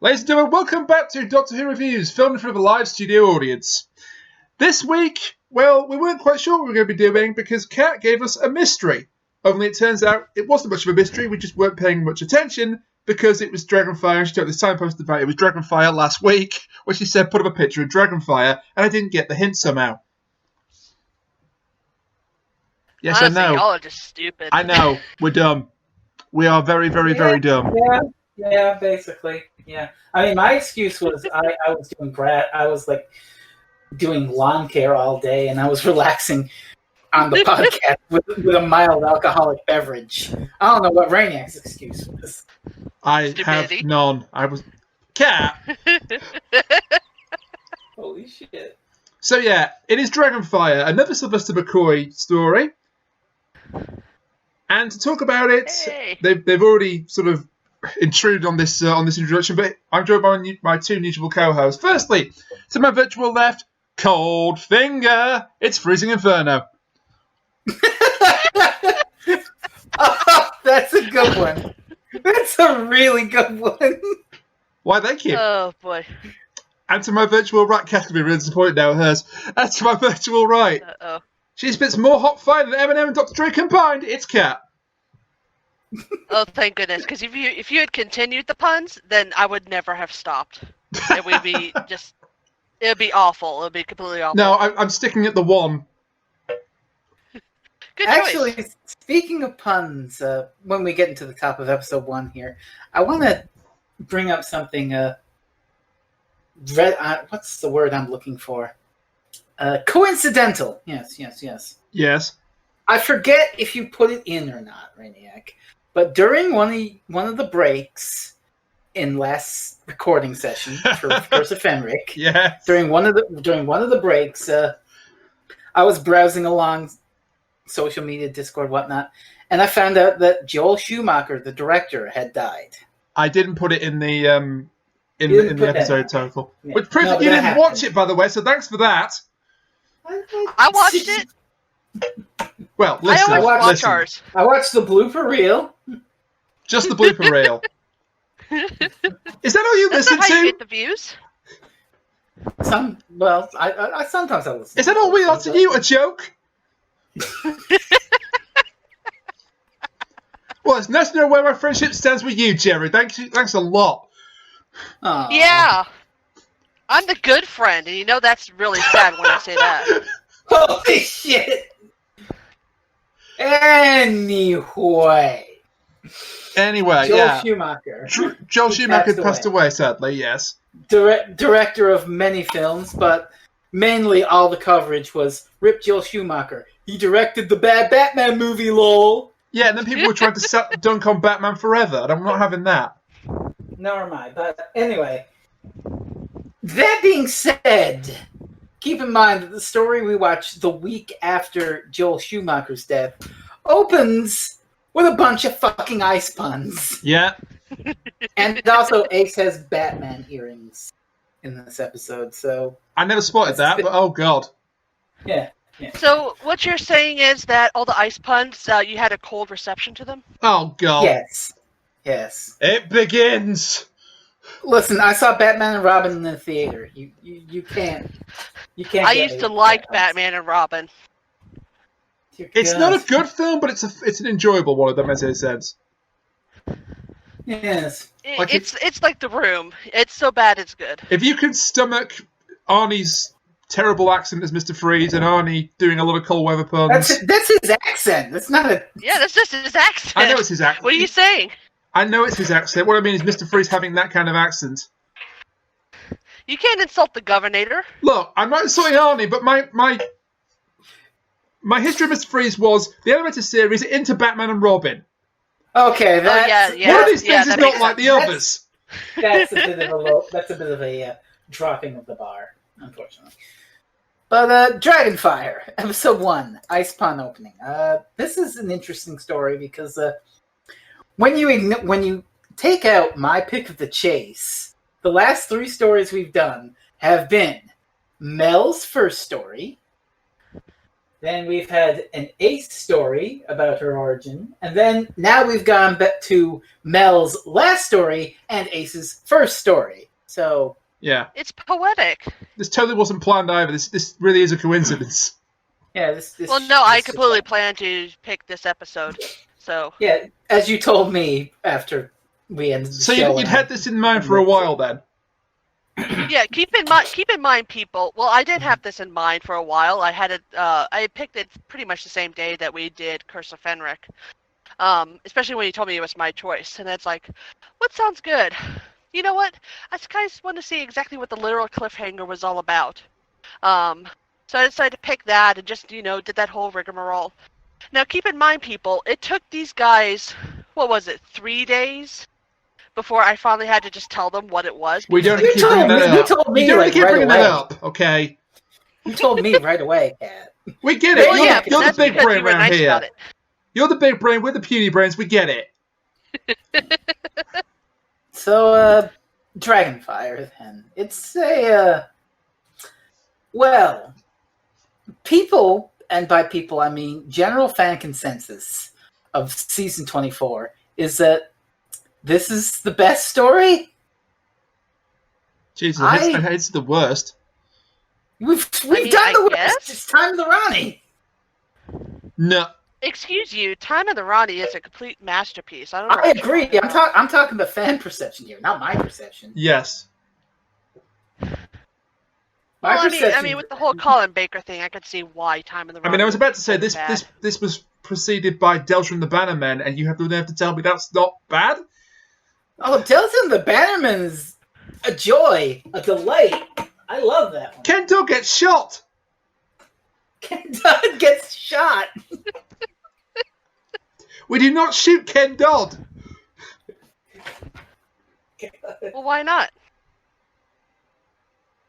Ladies and gentlemen, welcome back to Doctor Who Reviews, filmed in front of a live studio audience. This week, well, we weren't quite sure what we were going to be doing because Kat gave us a mystery. Only it turns out it wasn't much of a mystery, we just weren't paying much attention because it was Dragonfire, and she took this signpost about it was Dragonfire last week, where she said put up a picture of Dragonfire, and I didn't get the hint somehow. Yes, Honestly, I know. y'all are just stupid. I know, we're dumb. We are very, very, very dumb. Yeah, basically. Yeah. I mean, my excuse was I was doing lawn care all day, and I was relaxing on the podcast with a mild alcoholic beverage. I don't know what Rainiac's excuse was. I Stupidity. have none. I was... Cat! Holy shit. So yeah, it is Dragonfire, another Sylvester McCoy story. And to talk about it, Hey. they've already sort of intruded on this introduction, but I'm joined by my two mutual co-hosts. Firstly, to my virtual left, Cold Finger, it's FreezingInferno. Oh, that's a good one. That's a really good one. Why, thank you. Oh boy. And to my virtual right, Kat's going to be really disappointed now with hers. And to my virtual right, Uh-oh. she spits more hot fire than Eminem and Dr. Dre combined, it's Kat. Oh, thank goodness. Because if you had continued the puns, then I would never have stopped. It would be just... It would be awful. It would be completely awful. No, I'm sticking at the one. Good Actually, choice. speaking of puns, when we get into the top of episode 1 here, I want to bring up something. What's the word I'm looking for? Coincidental. Yes. Yes. I forget if you put it in or not, Rainiac. But during one of the breaks in last recording session for Curse of Fenric, Yes. during one of the breaks, I was browsing along social media, Discord, whatnot, and I found out that Joel Schumacher, the director, had died. I didn't put it in the didn't the put episode that. total, Yeah. which proves No, that you that didn't happened. watch it, by the way. So thanks for that. I watched it. Well, I listen, always watch listen. ours. I watched the blooper reel. Just the blooper reel. Is that all you That's listen not how you to? get the views. I sometimes I listen. Is that all we are to you? A joke? Well, it's nice to know where my friendship stands with you, Jerry. Thanks a lot. Aw. Yeah. I'm the good friend, and you know that's really sad when I say that. Holy shit. Anyway, Anyway, Joel yeah. Schumacher, Joel He Schumacher passed passed away, sadly, yes. director of many films, but mainly all the coverage was Rip Joel Schumacher. He directed the bad Batman movie, lol. Yeah, and then people were trying to dunk on Batman Forever, and I'm not having that. Never mind. But anyway, that being said, keep in mind that the story we watched the week after Joel Schumacher's death opens with a bunch of fucking ice puns. Yeah. And also, Ace has Batman earrings in this episode, so I never spotted that, but oh god. yeah. So what you're saying is that all the ice puns, you had a cold reception to them? Oh god. Yes. It begins! Listen, I saw Batman and Robin in the theater. You can't. I used to like Batman and Robin. It's not a good film, but it's an enjoyable one of them, as it says. Yes. Like It's like The Room. It's so bad it's good. If you can stomach Arnie's terrible accent as Mr. Freeze and Arnie doing a lot of cold weather puns... That's his accent. That's not a... Yeah, that's just his accent. I know it's his accent. What are you saying? I know it's his accent. What I mean is Mr. Freeze having that kind of accent. You can't insult the governor. Look, I'm not insulting Arnie, but my history of Mr. Freeze was the animated series Into Batman and Robin. Okay, that's... yeah. One of these things is that not makes like the sense. others. That's a bit of a dropping of the bar, unfortunately. But Dragonfire, episode 1, Ice Pun opening. This is an interesting story because when you take out my pick of the chase, the last 3 stories we've done have been Mel's first story, Then we've had an Ace story about her origin. And then now we've gone back to Mel's last story and Ace's first story. So... Yeah. It's poetic. This totally wasn't planned either. This really is a coincidence. Yeah, this Well, no, I completely planned to pick this episode. So... Yeah, as you told me after we ended the show. So you'd had this in mind for a while then? Yeah, keep in mind, people. Well, I did have this in mind for a while. I had it. I picked it pretty much the same day that we did Curse of Fenric. Especially when you told me it was my choice, and it's like, what sounds good? You know what? I just kind of want to see exactly what the literal cliffhanger was all about. So I decided to pick that and just did that whole rigmarole. Now, keep in mind, people, it took these guys, 3 days? Before I finally had to just tell them what it was. We don't keep bringing that up. You told me you don't like, keep right bringing away. that up, okay? You told me right away, Kat. We get it. Well, You're the big brain around nice here. about it. You're the big brain. We're the puny brains. We get it. So, Dragonfire, then. It's a, well, people, and by people I mean general fan consensus of Season 24, is that this is the best story? Jesus, it's the worst. We've done I the guess? worst. It's Time of the Rani. No. Excuse you, Time of the Rani is a complete masterpiece. I don't know. I agree. I'm talking about fan perception here, not my perception. Yes. I mean, with the whole Colin Baker thing, I could see why Time of the Rani. I mean, I was about to say is bad. this was preceded by Delta and the Bannermen, and you have the nerve to tell me that's not bad? Oh, Delta and the Bannerman is a joy, a delight. I love that one. Kendo gets shot! Ken Dodd gets shot. We do not shoot Ken Dodd! Well, why not?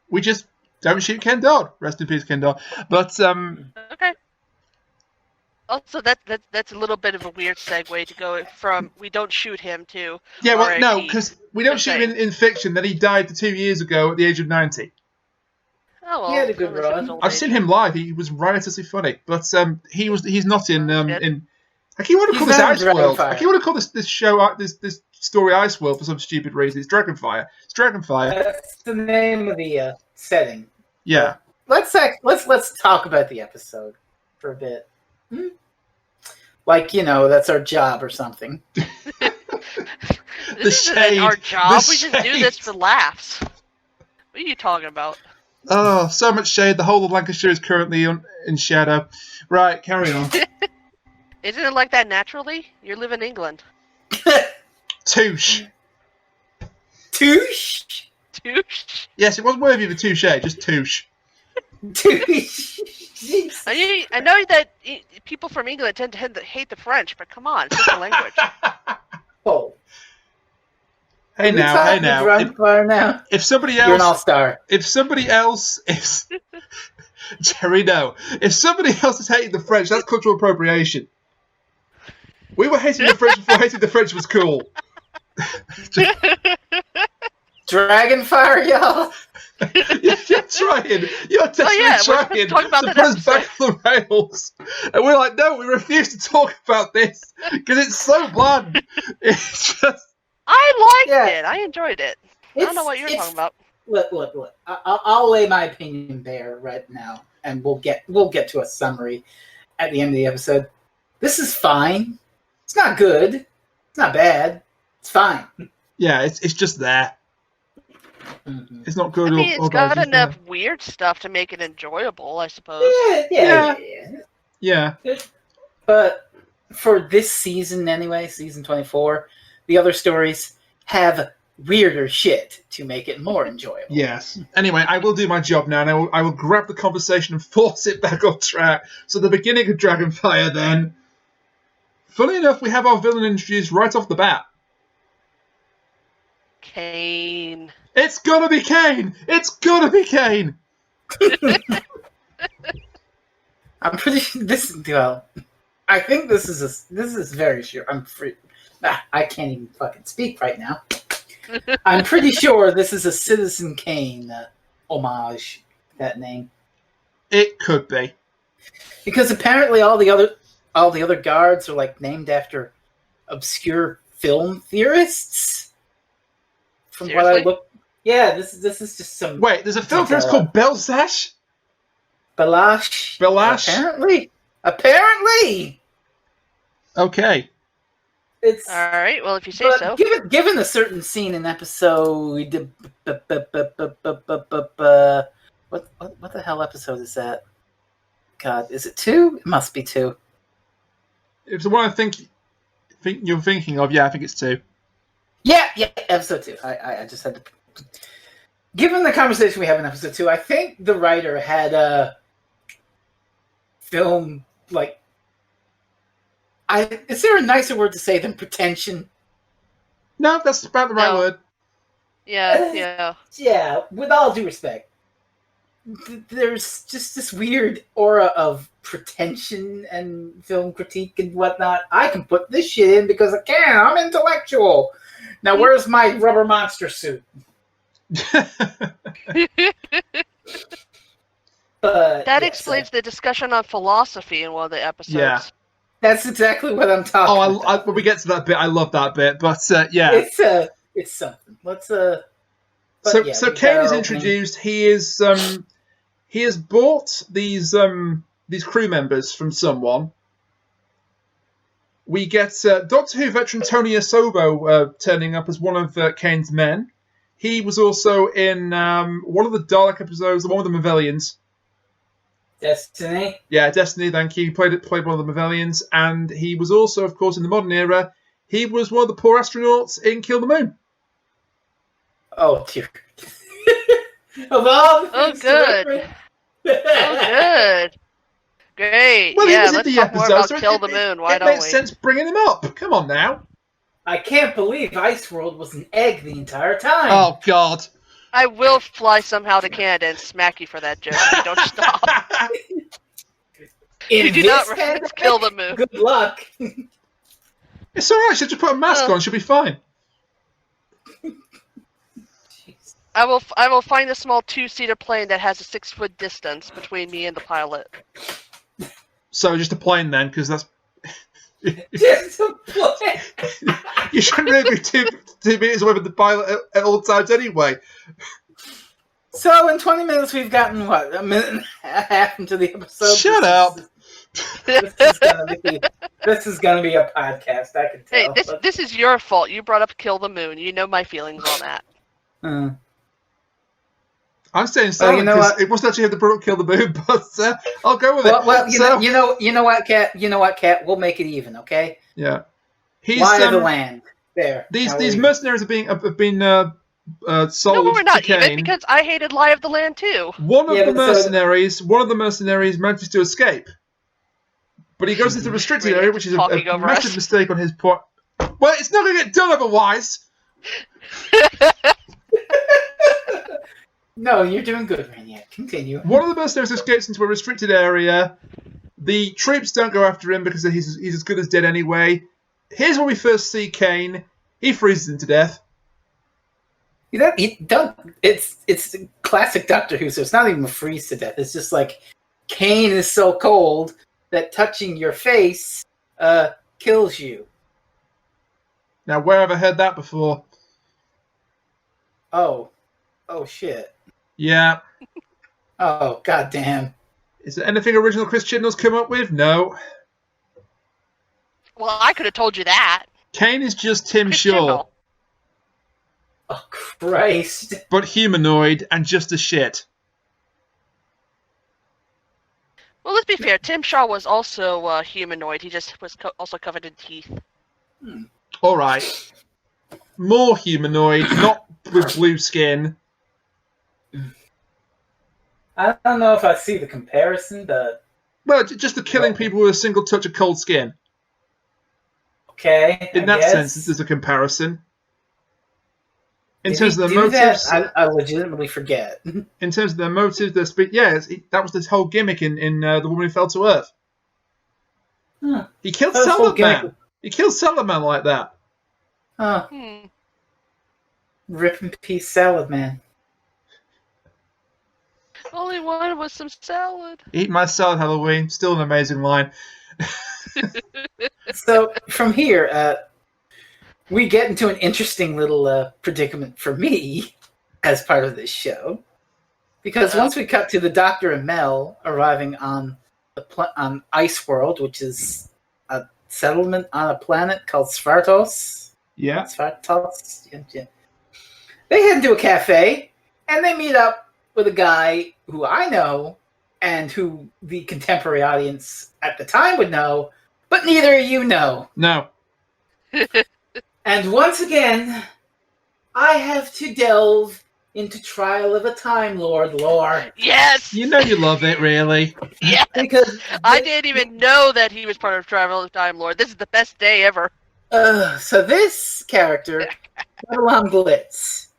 We just don't shoot Ken Dodd. Rest in peace, Ken Dodd. But, Okay. Also, that's a little bit of a weird segue to go from we don't shoot him to yeah, well, RIP. no, because we don't shoot him in fiction. Then he died 2 years ago at the age of 90. Oh, well, He had a good unless it was run. old I've age. seen him live. He was riotously funny, but he's not in I keep want to call He's this not in Ice World. Dragonfire. I keep want to call this show this story Ice World for some stupid reason. It's Dragonfire. It's Dragonfire. That's the name of the setting. Yeah. Let's talk about the episode for a bit. Like, that's our job or something. This isn't shade, our job. the We just do shade. this for laughs. What are you talking about? Oh, so much shade. The whole of Lancashire is currently in shadow. Right, carry on. Isn't it like that naturally? You live in England. Touche. Touche? Touche. Yes, it wasn't worthy of a touche, just touche. Touche. I know that people from England tend to hate the French, but come on, it's just a language. Oh. Hey now. Dragonfire now. If somebody You're an else, all-star. if somebody else is, Jerry, no. If somebody else is hating the French, that's cultural appropriation. We were hating the French before hating the French was cool. Dragonfire, y'all. You're trying. You're definitely we're trying supposed to talk about to that put us back on the rails. And we're like, no, we refuse to talk about this because it's so bland. It's just... I liked it. I enjoyed it. I don't know what you're talking about. Look. I'll lay my opinion bare right now, and we'll get to a summary at the end of the episode. This is fine. It's not good. It's not bad. It's fine. Yeah, it's just there. Mm-hmm. It's not good I mean, or it's bad. got enough weird stuff to make it enjoyable, I suppose. Yeah. But for this season anyway, season 24, the other stories have weirder shit to make it more enjoyable. Yes. Anyway, I will do my job now, and I will grab the conversation and force it back on track. So the beginning of Dragonfire, then. Funny enough, we have our villain introduced right off the bat. Kane. It's gonna be Kane! It's gonna be Kane! I'm pretty sure I think this is very sure. I can't even fucking speak right now. I'm pretty sure this is a Citizen Kane homage. That name. It could be. Because apparently all the other guards are like named after obscure film theorists. From Seriously? what I look, yeah, this is just some. Wait, there's a film theorist called Belzash? Balash. Belash? Apparently. Okay. It's All right. Well, if you say so. Given a certain scene in episode, what the hell episode is that? God, is it 2? It must be 2. It's the one I think you're thinking of. Yeah, I think it's 2. Yeah, episode 2. I just had to. Given the conversation we have in episode 2, I think the writer had a film like. Is there a nicer word to say than pretension? No, that's about the right word. Yeah. Yeah, with all due respect. There's just this weird aura of pretension and film critique and whatnot. I can put this shit in because I can. I'm intellectual. Now, where's my rubber monster suit? But That explains the discussion on philosophy in one of the episodes. Yeah. That's exactly what I'm talking about. When we get to that bit, I love that bit. But yeah, it's something. Let's So Kane is introduced. He has bought these crew members from someone. We get Doctor Who veteran Tony Asobo turning up as one of Kane's men. He was also in one of the Dalek episodes, the one with the Mavellians. Destiny. Yeah, Destiny. Thank you. He played one of the Mavellians, and he was also, of course, in the modern era. He was one of the poor astronauts in Kill the Moon. Oh dear. Of all the things good. Good. Great. Well, yeah, he was let's in the talk more episode, about Kill the Moon. Why it don't makes we? sense bringing him up. Come on now. I can't believe Ice World was an egg the entire time. Oh God. I will fly somehow to Canada and smack you for that joke. You don't stop. You do not reference Kill the Moon. Good luck. It's all right. She'll just put a mask on. She'll be fine. I will find a small 2-seater plane that has a 6-foot distance between me and the pilot. So just a plane then, because that's. Just a plane. You shouldn't really be 2 meters away from the pilot at all times anyway. So in 20 minutes we've gotten what, a minute and a half into the episode. Shut up. This is gonna be a podcast. I can tell. Hey, this is your fault. You brought up Kill the Moon. You know my feelings on that. I'm staying silent because it wasn't actually have to brought up Kill the Moon, but I'll go with it. Well, you know what, Kat? You know what, Kat? We'll make it even, okay? Yeah. Lie of the land. There. These mercenaries have been sold. No, we're not to Kane. even because I hated Lie of the Land too. One of the mercenaries manages to escape, but he goes into the restricted area, which is a massive mistake on his part. Well, it's not going to get done otherwise. No, you're doing good, Rainier. Continue. One of the mercenaries escapes into a restricted area. The troops don't go after him because he's as good as dead anyway. Here's where we first see Kane. He freezes him to death. It's classic Doctor Who, so it's not even a freeze to death. It's just like Kane is so cold that touching your face kills you. Now, where have I heard that before? Oh shit. Yeah. Oh, goddamn. Is there anything original Chris Chibnall's come up with? No. Well, I could have told you that. Kane is just Tim Shaw. Oh, Christ. But humanoid and just a shit. Well, let's be fair. Tim Shaw was also humanoid. He just was also covered in teeth. All right. More humanoid, not with blue skin. I don't know if I see the comparison, but... Well, just the killing people with a single touch of cold skin. Okay, in that sense, there's a comparison. In terms of the motives, I legitimately forget. In terms of their motives, their speed, that was this whole gimmick in The Woman Who Fell to Earth. He killed Salad Man. He killed Salad Man like that. Rip in peace, Salad Man. Only one was some salad. Eat my salad, Halloween. Still an amazing line. So from here, we get into an interesting little predicament for me as part of this show, because once we cut to the Doctor and Mel arriving on on Ice World, which is a settlement on a planet called Svartos. Yeah. Svartos. Yeah. They head into a cafe and they meet up with a guy who I know and who the contemporary audience at the time would know, but neither of you know. No. And once again, I have to delve into Trial of a Time Lord lore. Yes! You know you love it, really. Yes! Because I didn't even know that he was part of Travel of Time Lord. This is the best day ever. So this character, Avalon Glitz,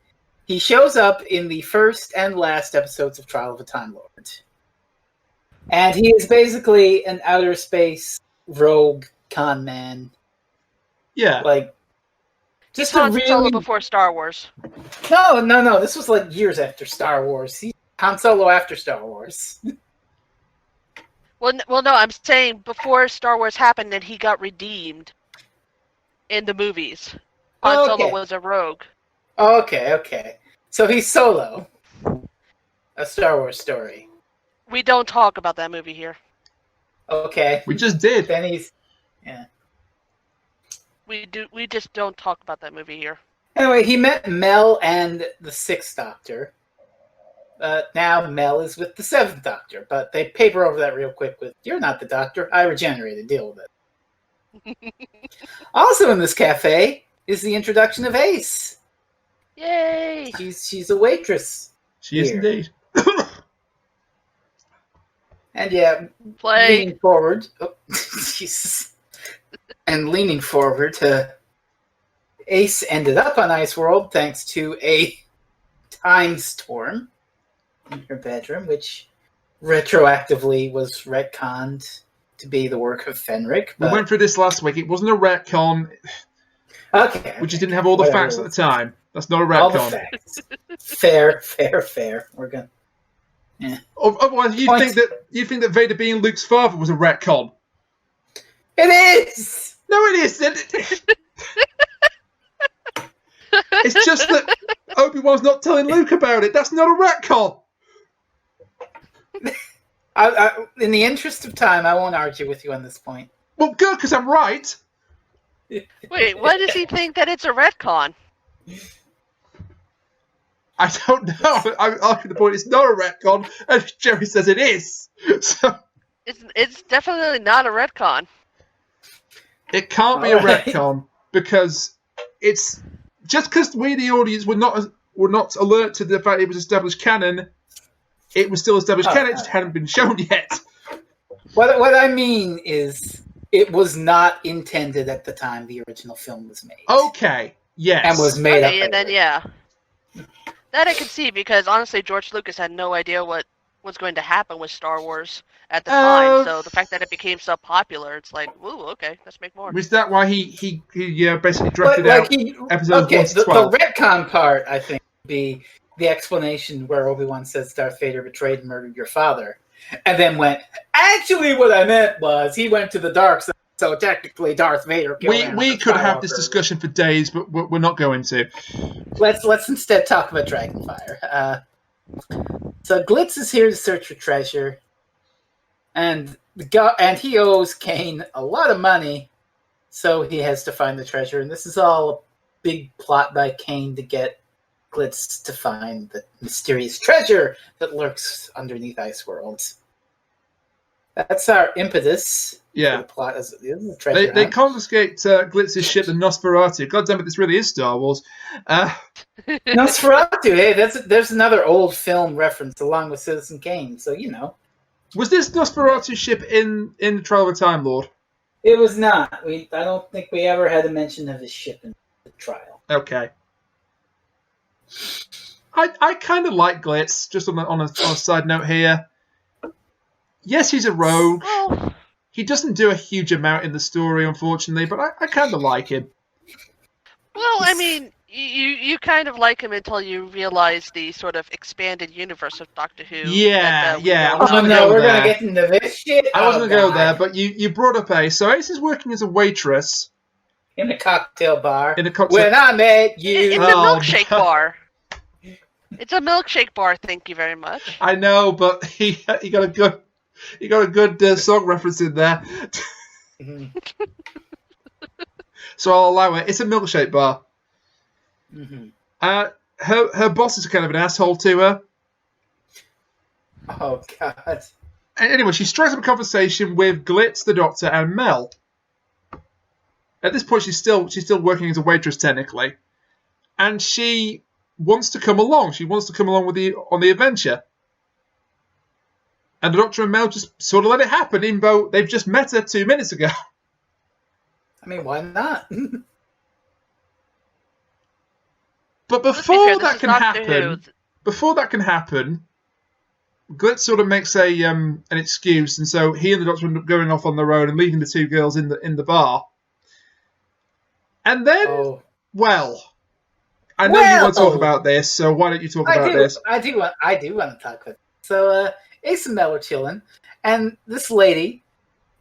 he shows up in the first and last episodes of Trial of a Time Lord. And he is basically an outer space rogue con man. Yeah. Like, just Han a really... Solo before Star Wars. No. This was like years after Star Wars. He's Han Solo after Star Wars. Well, no, I'm saying before Star Wars happened and he got redeemed in the movies. Han Solo was a rogue. Okay. So he's Solo. A Star Wars story. We don't talk about that movie here. Okay. We just did. Then he's... Yeah. We just don't talk about that movie here. Anyway, he met Mel and the Sixth Doctor. Now Mel is with the Seventh Doctor, but they paper over that real quick with, "You're not the Doctor, I regenerated, deal with it." Also in this cafe is the introduction of Ace. Yay! She's a waitress. She is here. indeed. And yeah, leaning forward. Oh, Jesus. And leaning forward, Ace ended up on Ice World thanks to a time storm in her bedroom, which retroactively was retconned to be the work of Fenric. We went through this last week. It wasn't a retcon. Okay. We just didn't have all the facts at the time. That's not a retcon. All the facts. Fair. We're going. Yeah. Otherwise, you think that Vader being Luke's father was a retcon? It is. No, it isn't. It's just that Obi-Wan's not telling Luke about it. That's not a retcon. In the interest of time, I won't argue with you on this point. Well, good, because I'm right. Wait, why does he think that it's a retcon? I don't know. I'm arguing the point. It's not a retcon, and Jerry says it is. So It's definitely not a retcon. it can't be a retcon because it's just because we, the audience, were not alert to the fact it was established canon. It was still established canon. It just hadn't been shown yet. What I mean is, it was not intended at the time the original film was made. Okay. Yes. And was made up. And then that I can see because honestly, George Lucas had no idea what was going to happen with Star Wars at the time. So the fact that it became so popular, it's like, ooh, okay, let's make more. Was that why he basically drafted out episodes 1 to 12? The retcon part, I think, would be the explanation where Obi-Wan says Darth Vader betrayed and murdered your father, and then went, actually what I meant was he went to the dark side, so technically Darth Vader killed We could have this discussion for days, but we're not going to. Let's instead talk about Dragonfire. So Glitz is here to search for treasure, and he owes Kane a lot of money, so he has to find the treasure. And this is all a big plot by Kane to get Glitz to find the mysterious treasure that lurks underneath Ice Worlds. That's our impetus. Yeah. For the plot is the treasure. They confiscate Glitz's ship, the Nosferatu. God damn it, this really is Star Wars. Nosferatu, hey, there's another old film reference along with Citizen Kane, so you know. Was this Nosferatu ship in the Trial of a Time Lord? It was not. I don't think we ever had a mention of his ship in the trial. Okay. I kind of like Glitz, just on a side note here. Yes, he's a rogue. Oh. He doesn't do a huge amount in the story, unfortunately, but I kind of like him. Well, I mean, You kind of like him until you realize the sort of expanded universe of Doctor Who. Yeah, that, we yeah. don't I was know. gonna go we're there. gonna get into this shit. I wasn't going to go there, God. but you brought up Ace. So Ace is working as a waitress In a cocktail bar. in a cocktail. When I met you. It's a Oh, milkshake no. bar. It's a milkshake bar. Thank you very much. I know, but he got a good song reference in there, Mhm. so I'll allow it. It's a milkshake bar. Mhm. Her boss is kind of an asshole to her. Oh God. Anyway, she strikes up a conversation with Glitz, the Doctor, and Mel. At this point, she's still working as a waitress technically, and she wants to come along. She wants to come along on the adventure. And the Doctor and Mel just sort of let it happen, even though they've just met her 2 minutes ago. I mean, why not? But Let's be fair, this is Doctor Who. before that can happen, Glitz sort of makes an excuse, and so he and the Doctor end up going off on their own and leaving the two girls in the bar. And then, well, I know you want to talk about this, so why don't you talk about this? I do want to talk about it. So Ace and Mel are chilling, and this lady,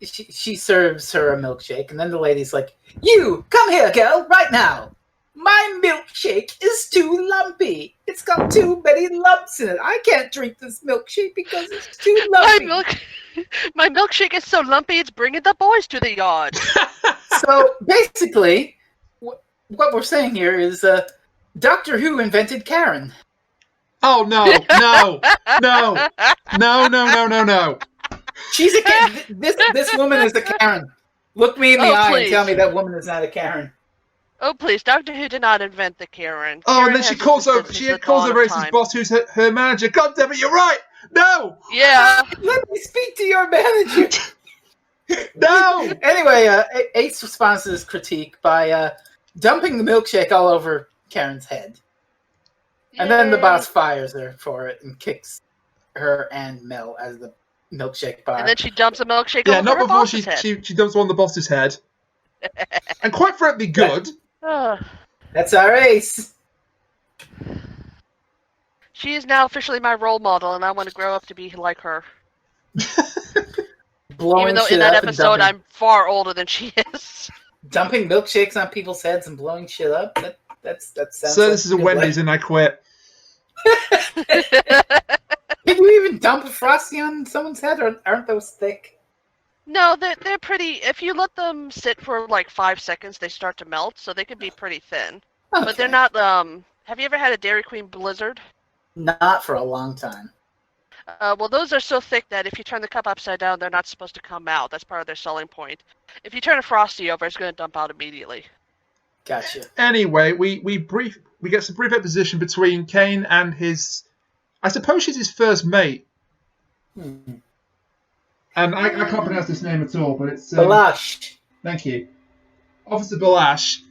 she serves her a milkshake, and then the lady's like, "You come here, girl, right now. My milkshake is too lumpy. It's got too many lumps in it. I can't drink this milkshake because it's too lumpy." My milkshake is so lumpy, it's bringing the boys to the yard. So basically, what we're saying here is Doctor Who invented Karen. Oh no! She's a this woman is a Karen. Look me in the eye and tell me that woman is not a Karen. Oh please, Doctor Who did not invent the Karen. Oh, Karen and then she has calls existed over since the dawn of Ace's time. boss, who's her manager. God damn it! You're right. No. Yeah. Let me speak to your manager. No. Anyway, Ace responds to this critique by dumping the milkshake all over Karen's head. And then the boss fires her for it and kicks her and Mel as the milkshake bar. And then she dumps a milkshake Yeah, over not her before boss's head. she dumps one on the boss's head. And quite frankly, good. That's our Ace. She is now officially my role model, and I want to grow up to be like her. Blowing Even though shit in that up and episode I'm far older than she is. dumping milkshakes on people's heads and blowing shit up. That sounds. So like this is a good Wendy's, life. and I quit. Can you even dump a Frosty on someone's head? Or aren't those thick? No, they're pretty. If you let them sit for like 5 seconds, they start to melt, so they can be pretty thin. Okay. But they're not. Have you ever had a Dairy Queen Blizzard? Not for a long time. Well, those are so thick that if you turn the cup upside down, they're not supposed to come out. That's part of their selling point. If you turn a Frosty over, it's going to dump out immediately. Gotcha. Anyway, we get some brief exposition between Kane and his. I suppose she's his first mate. Hmm. And I can't pronounce this name at all, but it's Balash. Thank you, Officer Balash.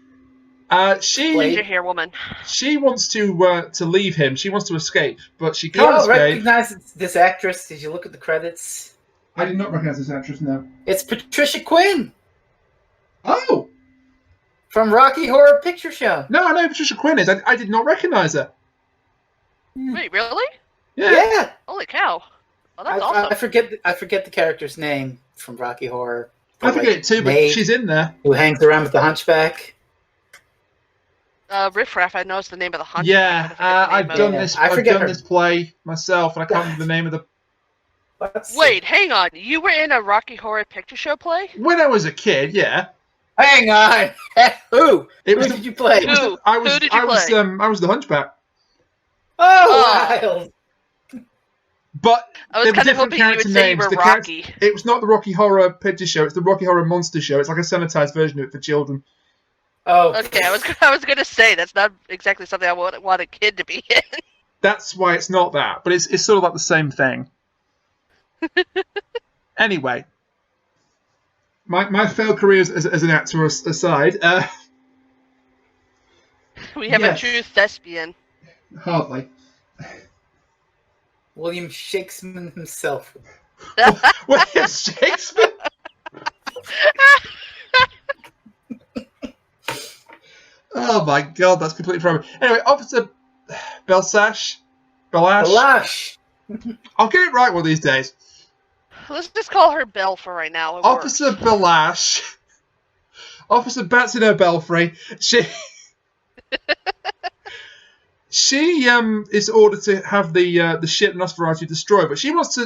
Pleasure here, woman. She wants to leave him. She wants to escape, but she You can't don't escape. recognize this actress? Did you look at the credits? I did not recognize this actress. No. It's Patricia Quinn Oh from Rocky Horror Picture Show. no, I know who Patricia Quinn is. I did not recognize her. Wait, really? Yeah. Holy cow! Well, that's awesome. I forget the character's name from Rocky Horror. I forget it too, but Maid she's in there. who hangs around with the Hunchback. Riff Raff, I know it's the name of the hunter. Yeah, I've done it. this. I I've forget done her. this play myself, and I can't remember the name of the. Wait, hang on. You were in a Rocky Horror Picture Show play? When I was a kid, yeah. Hang on. Who? It was Who did you play? Who? I was. Who did you I was. play? I was the Hunchback. Oh, Wild. But I was there were kind of different hoping you would character say you names. were The Rocky. It was not the Rocky Horror Picture Show. It's the Rocky Horror Monster Show. It's like a sanitized version of it for children. Oh. Okay, I was gonna say that's not exactly something I would want a kid to be in. That's why it's not that, but it's sort of like the same thing. Anyway, my failed career as an actor aside, We have Yes. a true thespian. hardly. William Shakespeare himself. William Shakespeare. Oh my god, that's completely from me. Anyway, Officer Belash. Belash. I'll get it right one of these days. Let's just call her Belle for right now. It Officer works. Belash. Officer Bats in her belfry. She is ordered to have the ship Nosferatu destroyed, but she wants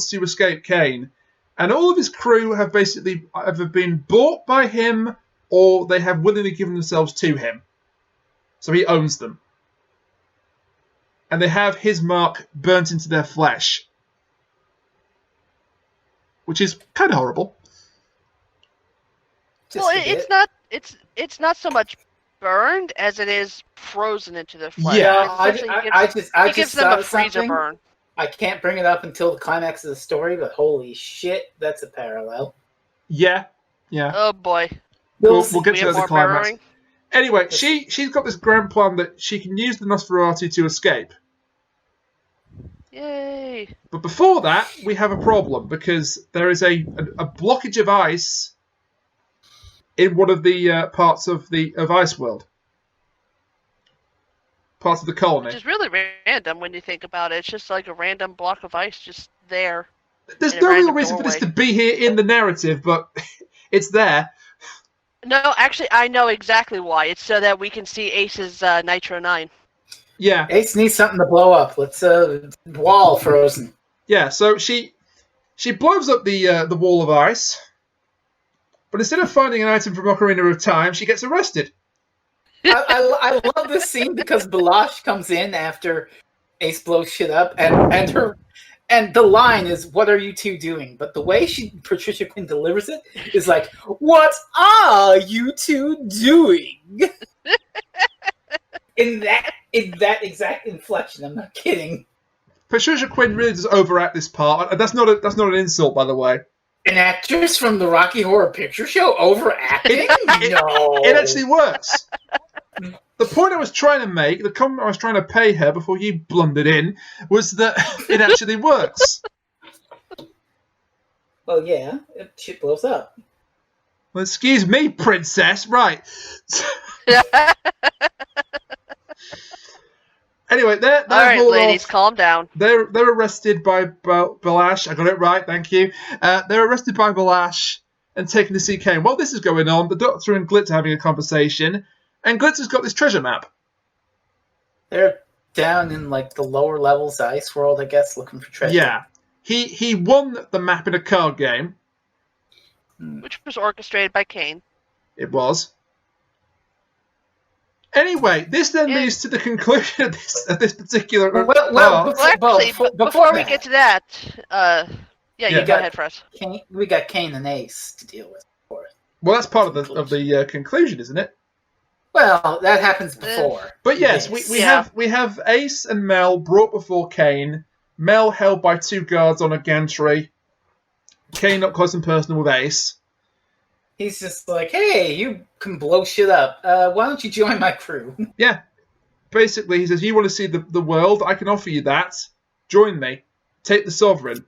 to escape Kane, and all of his crew have basically either been bought by him or they have willingly given themselves to him. So he owns them, and they have his mark burnt into their flesh, which is kind of horrible. Well, it's not so much burned as it is frozen into the flesh. Yeah, It gives them a freezer burn. I can't bring it up until the climax of the story, but holy shit, that's a parallel. Yeah. Oh boy. We'll get to have the more climax. burrowing. Anyway, she's got this grand plan that she can use the Nosferatu to escape. Yay. But before that, we have a problem because there is a blockage of ice in one of the parts of Ice World. Parts of the colony. Which is really random when you think about it. It's just like a random block of ice just there. There's no real reason for this to be here in the narrative, but it's there. No, actually, I know exactly why. It's so that we can see Ace's Nitro 9. Yeah. Ace needs something to blow up. Let's wall frozen. Yeah, so she blows up the wall of ice, but instead of finding an item from Ocarina of Time, she gets arrested. I love this scene because Belash comes in after Ace blows shit up, and the line is, "What are you two doing?" But the way Patricia Quinn delivers it is like, "What are you two doing?" in that exact inflection. I'm not kidding. Patricia Quinn really does overact this part, and that's not an insult, by the way. An actress from the Rocky Horror Picture Show overacting? No. It actually works. The point I was trying to make, the comment I was trying to pay her before you blundered in, was that it actually works. Well, yeah, shit blows up. Well, excuse me, princess. Right. Anyway, they're All right, ladies, off. calm down. They're arrested by Belash. I got it right, thank you. They're arrested by Belash and taken to see Kane. While this is going on, the Doctor and Glitz are having a conversation, and Glitz has got this treasure map. They're down in like the lower levels of Ice World, I guess, looking for treasure. Yeah, he won the map in a card game. Which was orchestrated by Kane. It was. Anyway, this then leads to the conclusion of this particular part. Before we get to that, you go ahead, Fred. We got Kane and Ace to deal with. Well, that's part of the conclusion, isn't it? Well, that happens before. But yes, we have Ace and Mel brought before Kane. Mel held by two guards on a gantry. Kane up close and personal with Ace. He's just like, hey, you can blow shit up. Why don't you join my crew? Yeah. Basically, he says, you want to see the world? I can offer you that. Join me. Take the Sovereign.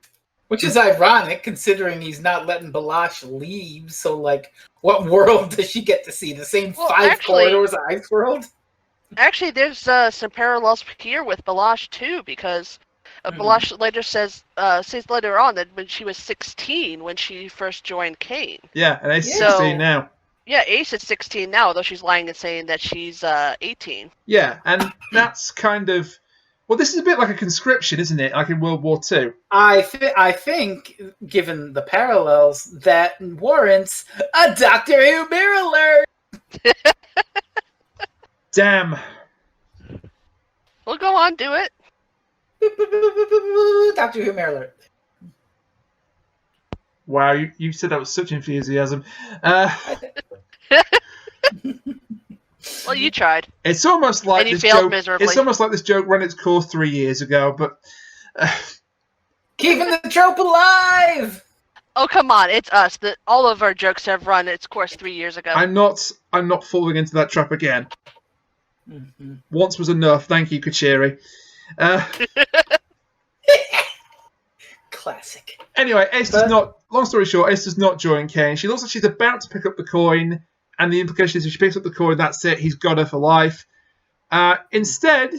Which is ironic, considering he's not letting Belash leave. So, like, what world does she get to see? The same corridors of Ice World? Actually, there's some parallels here with Belash, too, because Belash later says later on that when she was 16 when she first joined Kane. Yeah, and Ace is 16 now. Yeah, Ace is 16 now, although she's lying and saying that she's 18. Yeah, and that's kind of... Well, this is a bit like a conscription, isn't it? Like in World War II. I think, given the parallels, that warrants a Doctor Who mirror alert! Damn. Well, go on, do it. Doctor Who mirror alert. Wow, you said that with such enthusiasm. Well, you tried. It's almost like and you this failed joke. Miserably. It's almost like this joke ran its course 3 years ago, but keeping the trope alive. Oh, come on, it's us. All of our jokes have run its course 3 years ago. I'm not falling into that trap again. Mm-hmm. Once was enough. Thank you, Kachiri. Classic. Anyway, Ace does not. Long story short, Ace does not join Kane. She looks like she's about to pick up the coin, and the implication is if she picks up the core, that's it. He's got her for life. Instead,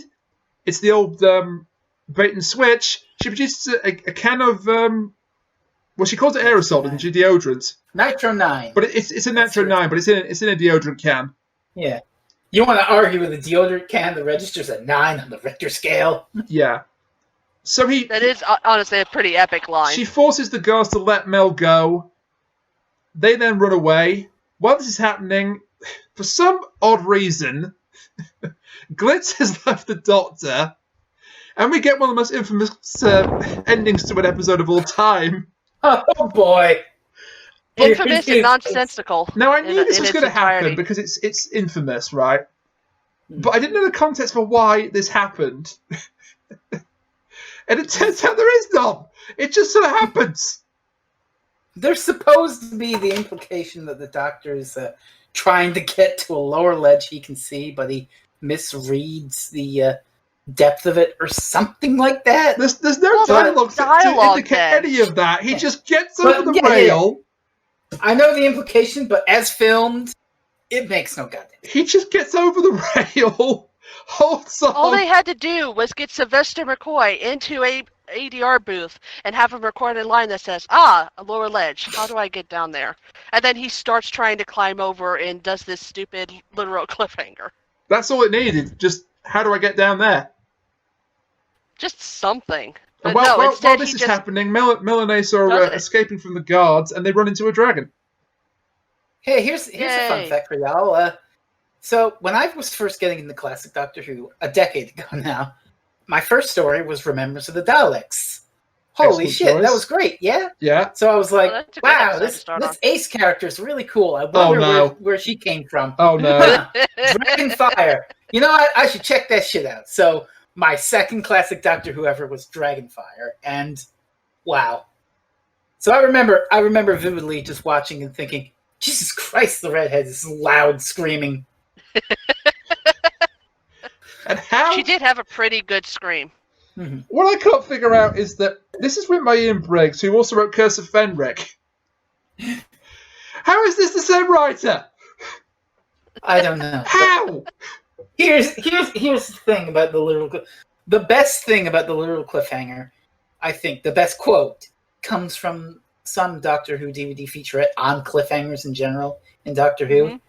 it's the old bait and switch. She produces a can of she calls it aerosol, doesn't she? Deodorant. Nitro 9. But it's a Nitro 9, but it's in a deodorant can. Yeah. You want to argue with a deodorant can that registers at 9 on the Richter scale? Yeah. So that is honestly a pretty epic line. She forces the girls to let Mel go. They then run away. While this is happening, for some odd reason, Glitz has left the Doctor, and we get one of the most infamous endings to an episode of all time. Oh boy! Infamous and nonsensical. Now I knew this was going to happen because it's infamous, right? But I didn't know the context for why this happened. And it turns out there is none. It just sort of happens. There's supposed to be the implication that the Doctor is trying to get to a lower ledge he can see, but he misreads the depth of it or something like that. There's no dialogue to indicate any of that. He just gets over the rail. Yeah. I know the implication, but as filmed, it makes no goddamn sense. He just gets over the rail, holds on. All they had to do was get Sylvester McCoy into a ADR booth and have him record a line that says, a lower ledge. How do I get down there? And then he starts trying to climb over and does this stupid literal cliffhanger. That's all it needed. Just, how do I get down there? Just something. And while this is happening, Mel and Ace are escaping from the guards, and they run into a dragon. Hey, here's a fun fact for y'all. So when I was first getting into classic Doctor Who, a decade ago now, my first story was Remembrance of the Daleks. Holy shit, that was great, yeah? Yeah. So I was like, wow, this Ace character is really cool. I wonder where she came from. Oh, no. Dragonfire. You know what? I should check that shit out. So my second classic Doctor Who ever was Dragonfire, and wow. So I remember vividly just watching and thinking, Jesus Christ, the redhead is loud screaming. And how she did have a pretty good scream. Mm-hmm. What I can't figure out is that this is written by Ian Briggs, who also wrote Curse of Fenric. How is this the same writer? I don't know. How? Here's the thing about the best thing about the literal cliffhanger. I think the best quote comes from some Doctor Who DVD featurette on cliffhangers in general in Doctor Who,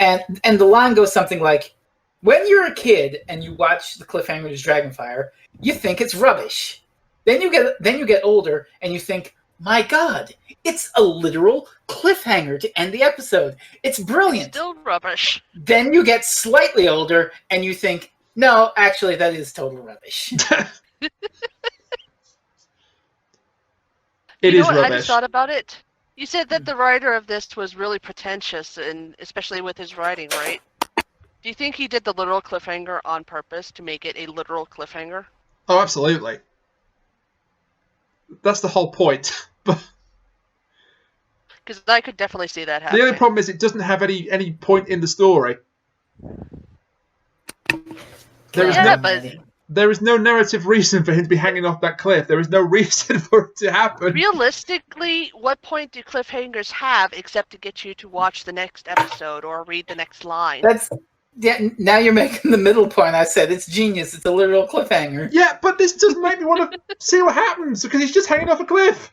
and the line goes something like, "When you're a kid and you watch the cliffhanger's Dragonfire, you think it's rubbish. Then you get older and you think, my God, it's a literal cliffhanger to end the episode. It's brilliant. Still rubbish. Then you get slightly older and you think, no, actually, that is total rubbish." It is rubbish. I just thought about it. You said that the writer of this was really pretentious, and especially with his writing, right? Do you think he did the literal cliffhanger on purpose to make it a literal cliffhanger? Oh, absolutely. That's the whole point. Because I could definitely see that happening. The only problem is it doesn't have any point in the story. There is no narrative reason for him to be hanging off that cliff. There is no reason for it to happen. Realistically, what point do cliffhangers have except to get you to watch the next episode or read the next line? Now you're making the middle point. I said it's genius. It's a literal cliffhanger. Yeah, but this doesn't make me want to see what happens because he's just hanging off a cliff.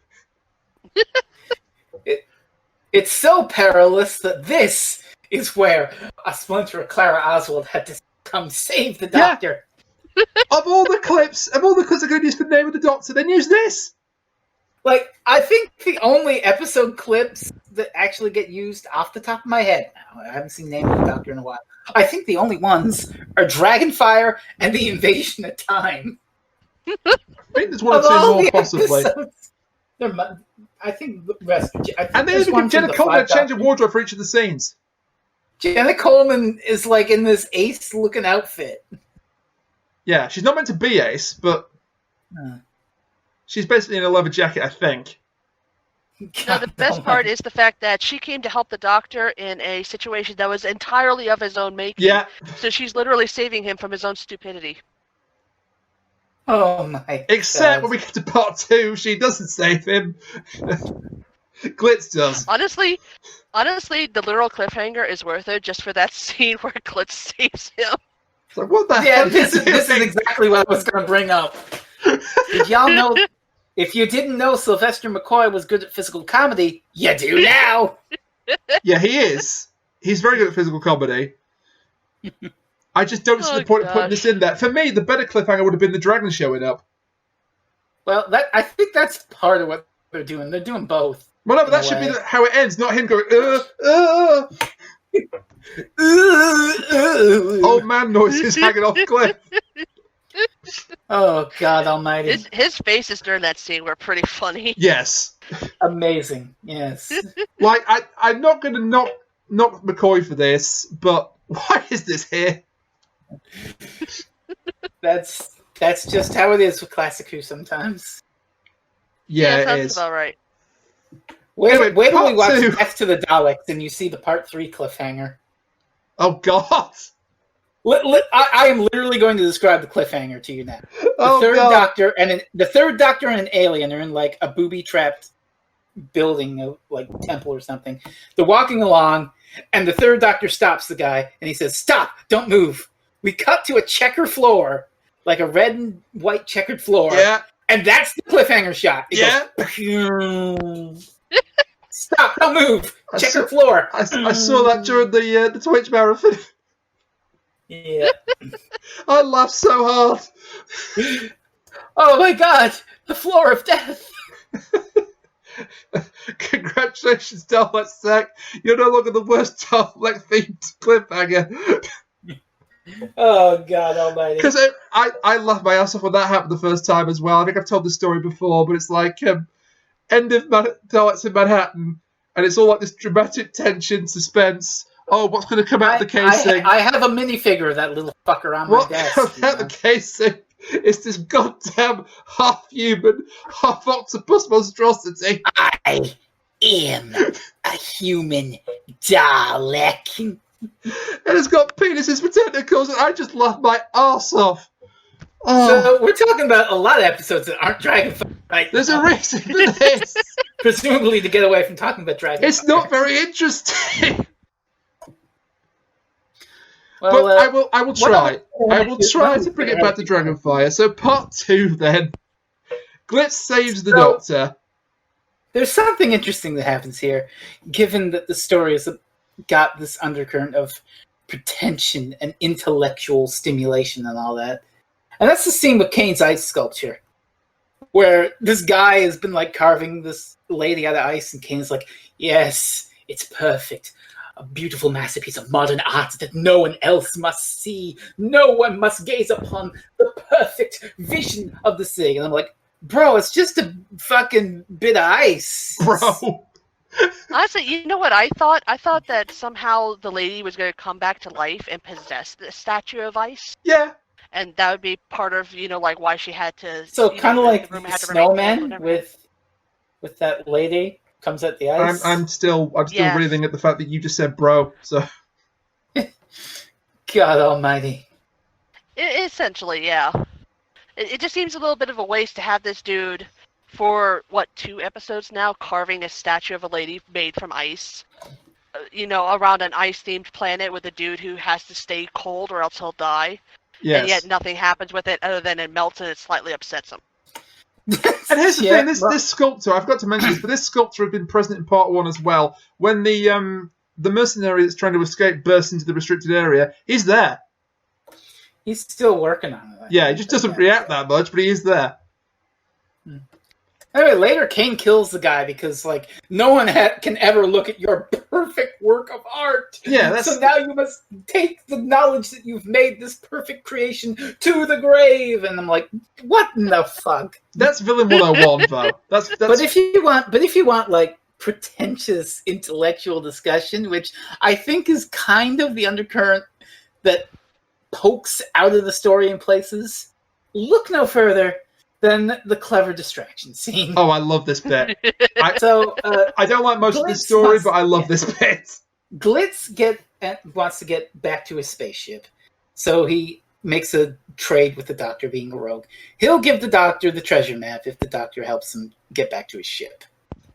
It's so perilous that this is where a splinter of Clara Oswald had to come save the Doctor. Yeah. Of all the clips I could use for the name of the Doctor, then use this. Like, I think the only episode clips that actually get used off the top of my head now, I haven't seen Name of the Doctor in a while, I think the only ones are Dragonfire and the Invasion of Time. I think there's one or two more, possibly. I think the rest. And they even give Jenna Coleman a change of wardrobe for each of the scenes. Jenna Coleman is like in this Ace-looking outfit. Yeah, she's not meant to be Ace, but she's basically in a leather jacket, I think. No, the best part is the fact that she came to help the Doctor in a situation that was entirely of his own making. Yeah. So she's literally saving him from his own stupidity. Oh my Except when we get to part 2, she doesn't save him. Glitz does. Honestly, the literal cliffhanger is worth it just for that scene where Glitz saves him. It's like, what the Yeah, hell? this is exactly what I was going to bring up. Did y'all know? If you didn't know Sylvester McCoy was good at physical comedy, you do now. Yeah, he is. He's very good at physical comedy. I just don't see the point of putting this in there. For me, the better cliffhanger would have been the dragon showing up. Well, I think that's part of what they're doing. They're doing both. Well, no, but that should be how it ends, not him going, old man noises hanging off cliff. Oh, God almighty. His faces during that scene were pretty funny. Yes. Amazing, yes. Like, I'm not going to knock McCoy for this, but why is this here? That's just how it is with Classic Who sometimes. Yeah, it sounds is. about right. Wait till we part watch two. Death to the Daleks and you see the Part 3 cliffhanger. Oh, God. I am literally going to describe the cliffhanger to you now. The third Doctor and an alien are in like a booby-trapped building, like temple or something. They're walking along, and the third Doctor stops the guy, and he says, "Stop! Don't move." We cut to a checker floor, like a red and white checkered floor. Yeah. And that's the cliffhanger shot. It goes, stop! Don't move! Checker floor. I saw that during the Twitch marathon. Yeah. I laughed so hard. Oh my God! The floor of death. Congratulations, Dalek Sec. You're no longer the worst Dalek themed cliffhanger. Oh God almighty. Because I laughed my ass off when that happened the first time as well. I think I've told this story before, but it's like end of Daleks in Manhattan, and it's all like this dramatic tension, suspense. Oh, what's going to come out of the casing? I have a minifigure of that little fucker on my desk. What comes out the casing? It's this goddamn half-human, half-octopus monstrosity. I am a human Dalek. And it's got penises for tentacles, and I just laughed my arse off. Oh. So we're talking about a lot of episodes that aren't Dragonfire. Right? There's a reason for this. Presumably to get away from talking about Dragonfire. It's not very interesting. Well, but I will try. I will try to bring it back to Dragonfire. So part 2 then. Glitz saves the Doctor. There's something interesting that happens here, given that the story has got this undercurrent of pretension and intellectual stimulation and all that. And that's the scene with Kane's ice sculpture, where this guy has been like carving this lady out of ice, and Kane's like, yes, it's perfect. A beautiful masterpiece of modern art that no one else must see. No one must gaze upon the perfect vision of the sea. And I'm like, bro, it's just a fucking bit of ice. Bro. Honestly, you know what I thought? I thought that somehow the lady was going to come back to life and possess the statue of ice. Yeah. And that would be part of, like, why she had to... So kind of like the Snowman with that lady comes at the ice. I'm still breathing at the fact that you just said bro, so... God almighty. Essentially, yeah. It just seems a little bit of a waste to have this dude for, 2 episodes now, carving a statue of a lady made from ice. Around an ice-themed planet with a dude who has to stay cold or else he'll die. Yes. And yet nothing happens with it other than it melts and it slightly upsets him. And here's the thing, this sculptor, I forgot to mention this, but this sculptor had been present in part 1 as well. When the mercenary that's trying to escape bursts into the restricted area, he's there. He's still working on it. Yeah, he just doesn't react that much, but he is there. Anyway, later Kane kills the guy because, no one can ever look at your perfect work of art. Yeah, so now you must take the knowledge that you've made this perfect creation to the grave. And I'm like, what in the fuck? That's villain 101, though. That's. But if you want, pretentious intellectual discussion, which I think is kind of the undercurrent that pokes out of the story in places, look no further than the clever distraction scene. Oh, I love this bit. I don't like most of the story, but I love this bit. Glitz wants to get back to his spaceship, so he makes a trade with the Doctor, being a rogue. He'll give the Doctor the treasure map if the Doctor helps him get back to his ship.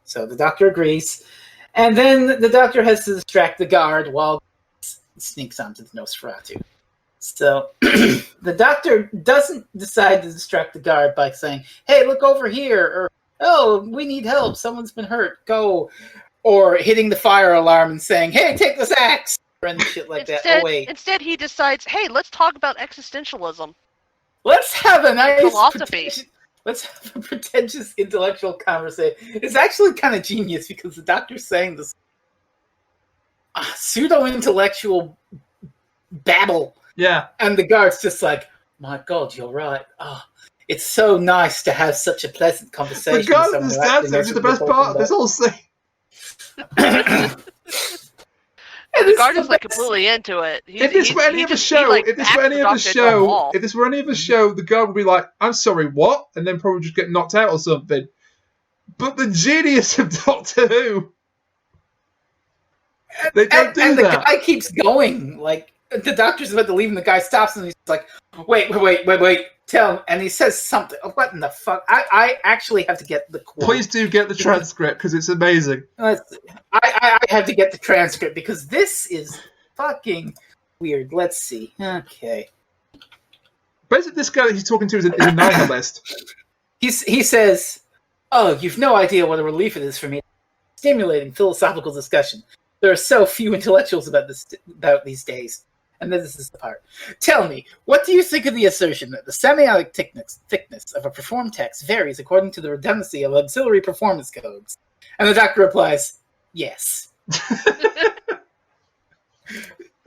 So the doctor agrees. And then the doctor has to distract the guard while sneaks onto the Nosferatu. So the doctor doesn't decide to distract the guard by saying, hey, look over here, or, oh, we need help, someone's been hurt, go. Or hitting the fire alarm and saying, hey, take this axe, or any shit like that. Oh, wait. Instead, he decides, hey, let's talk about existentialism. Let's have a nice philosophy. Let's have a pretentious intellectual conversation. It's actually kind of genius because the doctor's saying this pseudo-intellectual babble. Yeah. And the guard's just like, my God, you're right. Oh, it's so nice to have such a pleasant conversation. The guard understands it, which is the best part of this whole thing. And the guard is like completely into it. If this were any other show, the guard would be like, I'm sorry, what? And then probably just get knocked out or something. But the genius of Doctor Who, they don't do that. And the guy keeps going. Like, the doctor's about to leave and the guy stops and he's like, wait, tell him. And he says something. What in the fuck? I actually have to get the quote. Please do get the transcript because it's amazing. I have to get the transcript because this is fucking weird. Let's see. Okay. Basically, this guy that he's talking to is a nihilist. He says, oh, you've no idea what a relief it is for me. Stimulating philosophical discussion. There are so few intellectuals about these days. And then this is the part. Tell me, what do you think of the assertion that the semiotic thickness of a performed text varies according to the redundancy of auxiliary performance codes? And the doctor replies, yes.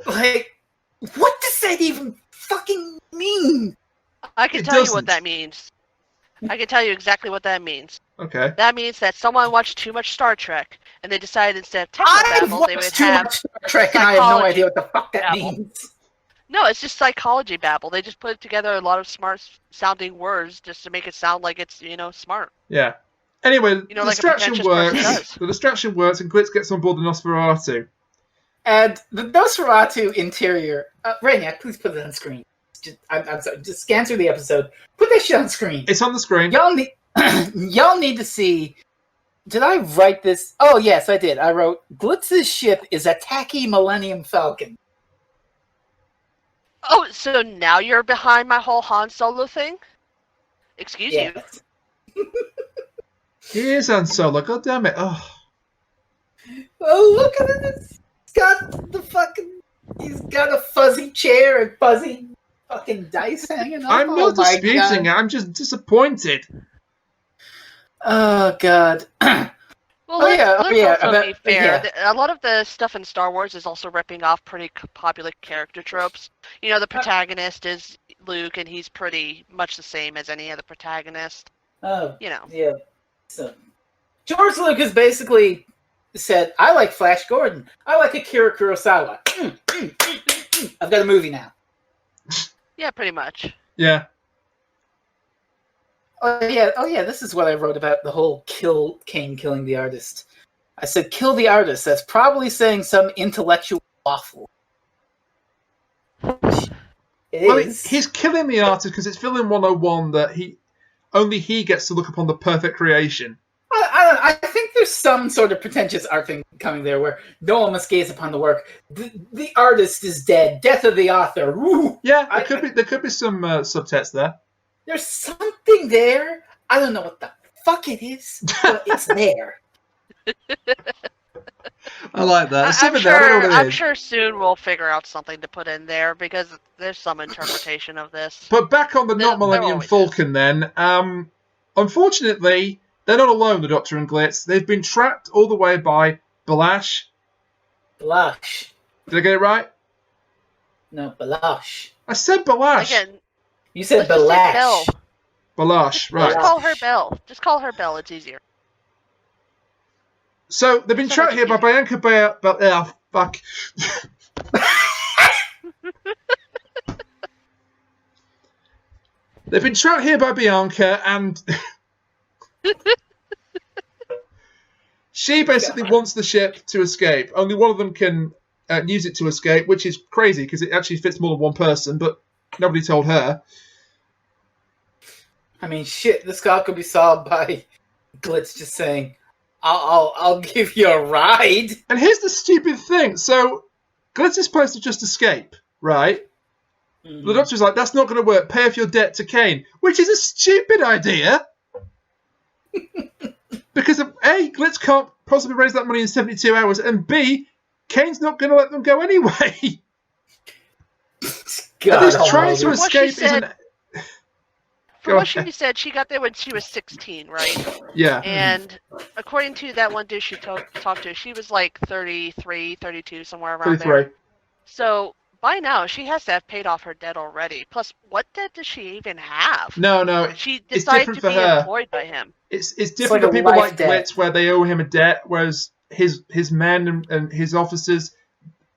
Like, what does that even fucking mean? I can tell you what that means. I can tell you exactly what that means. Okay. That means that someone watched too much Star Trek, and they decided instead of technobabble, they would have Star Trek, and I have no idea what the fuck that means. No, it's just psychology babble. They just put together a lot of smart-sounding words just to make it sound like it's, smart. Yeah. Anyway, the like distraction works. The distraction works, and Glitz gets on board the Nosferatu. And the Nosferatu interior... Rainiac, please put it on screen. I'm sorry, just scan through the episode. Put that shit on screen. It's on the screen. Y'all need to see... Did I write this? Oh, yes, I did. I wrote, Glitz's ship is a tacky Millennium Falcon. Oh, so now you're behind my whole Han Solo thing? Excuse you. He is Han Solo, god damn it. Oh, look at it. He's got a fuzzy chair and fuzzy fucking dice hanging up. I'm not disputing it, I'm just disappointed. Oh, God. Well, let's also be fair. Yeah. A lot of the stuff in Star Wars is also ripping off pretty popular character tropes. The protagonist is Luke, and he's pretty much the same as any other protagonist. Oh, yeah. So, George Lucas basically said, I like Flash Gordon. I like Akira Kurosawa. I've got a movie now. Yeah, pretty much. Yeah. Oh yeah, this is what I wrote about the whole Kane killing the artist. I said, kill the artist. That's probably saying some intellectual waffle. He's killing the artist because it's Villain 101 that only he gets to look upon the perfect creation. I think there's some sort of pretentious art thing coming there where no one must gaze upon the work. The artist is dead. Death of the author. Woo! Yeah, there could be some subtext there. There's something there. I don't know what the fuck it is, but it's there. I like that. I'm sure soon we'll figure out something to put in there because there's some interpretation of this. But back on the not Millennium Falcon then. Unfortunately, they're not alone, the Doctor and Glitz. They've been trapped all the way by Balash. Balash. Did I get it right? No, Balash. I said Balash. Again. You said Balash. Balash, right. Just call her Belle. It's easier. So, they've been trapped here by Bianca Bale... fuck. They've been trapped here by Bianca, and... she basically wants the ship to escape. Only one of them can use it to escape, which is crazy, because it actually fits more than one person, but nobody told her. I mean, shit, this guy could be solved by Glitz just saying, I'll give you a ride. And here's the stupid thing. So, Glitz is supposed to just escape, right? Mm-hmm. The Doctor's like, that's not going to work. Pay off your debt to Kane. Which is a stupid idea. Because, A, Glitz can't possibly raise that money in 72 hours, and B, Kane's not going to let them go anyway. God, At least trying to From what she escape said- isn't... From what she said, she got there when she was 16, right? Yeah. And according to that one dude she talked to, she was like 33, 32, somewhere around 33. there. So by now, she has to have paid off her debt already. Plus, what debt does she even have? No, She it's decided different to for be her. employed by him. It's different like for a people life like debt. Glitz, where they owe him a debt, whereas his men and his officers,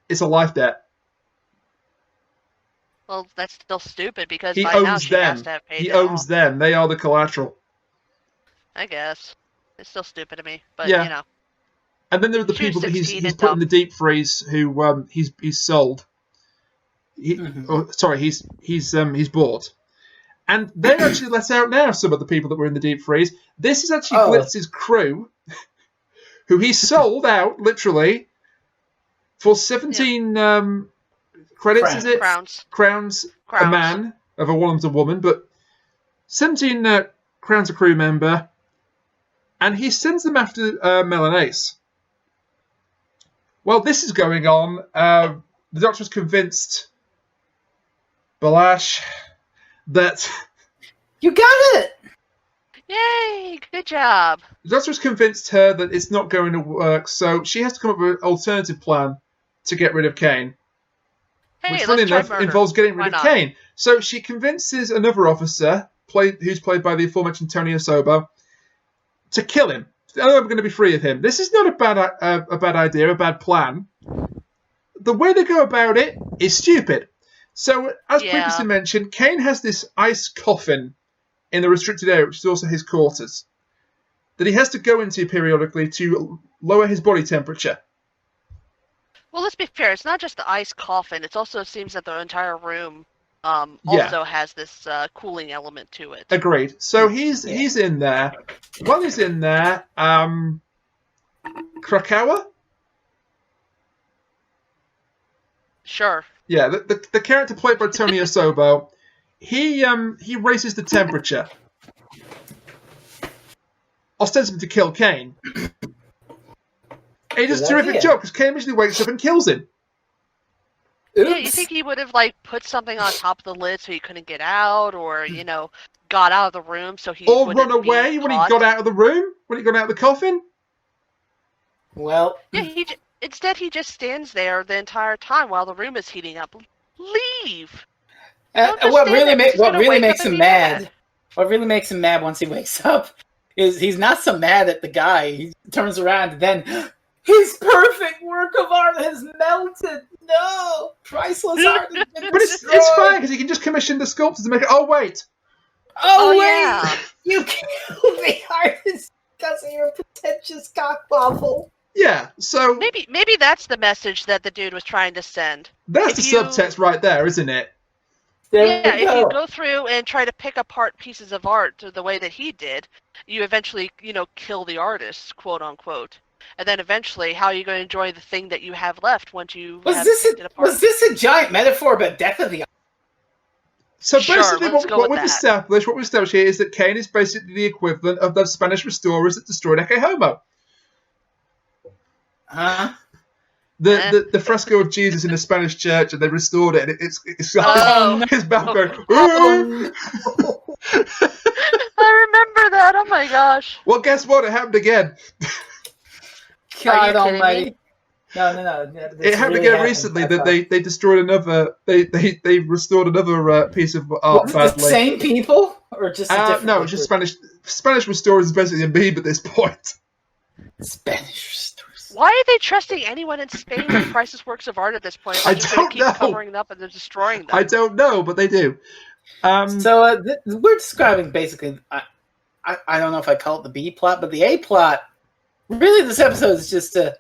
it's a life debt. Well, that's still stupid because He by now owns she them. has to have paid He it owns off. them. They are the collateral. I guess. It's still stupid to me, but Yeah. you know. And then there are the She was people that he's 16 and put in dumb. the deep freeze who he's sold. He's bought. And they're actually let out now, some of the people that were in the deep freeze. This is actually Glitz's crew, who he sold out, literally, for 17 credits, is it? Crowns. A man, of a woman's a woman, but 17 crowns a crew member, and he sends them after Melanace. While this is going on, the Doctor's convinced Balash that... You got it! Yay! Good job. The Doctor's convinced her that it's not going to work, so she has to come up with an alternative plan to get rid of Kane. Hey, Which, let's funny try enough, murder. involves getting Why rid of not? Kane. So she convinces another officer, who's played by the aforementioned Tony Asobo, to kill him. Oh, I'm going to be free of him. This is not a bad idea, a bad plan. The way they go about it is stupid. So, as previously mentioned, Kane has this ice coffin in the restricted area, which is also his quarters, that he has to go into periodically to lower his body temperature. Well, let's be fair. It's not just the ice coffin. It also seems that the entire room also has this cooling element to it. Agreed. So he's in there. While he's in there, Krakawa? Sure. Yeah, the character played by Tony Asobo, he raises the temperature, ostensibly to kill Kane. He does a terrific job because Kane immediately wakes up and kills him. Oops. Yeah, you think he would have put something on top of the lid so he couldn't get out, or got out of the room so he Or wouldn't run away be when he caught? got out of the room? When he got out of the coffin? Well, Yeah, instead he just stands there the entire time while the room is heating up. Leave. Don't just what stand really, there. He's what gonna really wake up makes and him be mad, what really makes him mad once he wakes up, is he's not so mad at the guy. He turns around and then his perfect work of art has melted. No, priceless art has been But it's fine because he can just commission the sculptors to make it. Oh wait, Oh, wait! yeah. You killed the artist because of your pretentious cockwaffle. yeah. So Maybe that's the message that the dude was trying to send. that's if the you- subtext right there, isn't it? There Yeah, we if go. you go through and try to pick apart pieces of art the way that he did, you eventually, kill the artist, quote unquote. And then eventually, how are you going to enjoy the thing that you have left once you have picked it apart? Was this a giant metaphor about death of the artist? So Sure, basically, let's go what with we've that. established here is that Kane is basically the equivalent of the Spanish restorers that destroyed Ecce Homo. Huh? The fresco of Jesus in the Spanish church, and they restored it, and it's Oh. his mouth going. Oh, no. I remember that. Oh my gosh. Well, guess what? It happened again. God kidding almighty. me? No. It happened again recently that they destroyed another. They restored another piece of art Was it the badly. same people? Or just a different No, it's just Spanish. Spanish restorers is basically a meme at this point. Spanish stores. Why are they trusting anyone in Spain with priceless works of art at this point? If I they're just going don't to keep know. covering them up and they're destroying them. I don't know, but they do. So we're describing basically. I don't know if I call it the B plot, but the A plot. Really, this episode is just the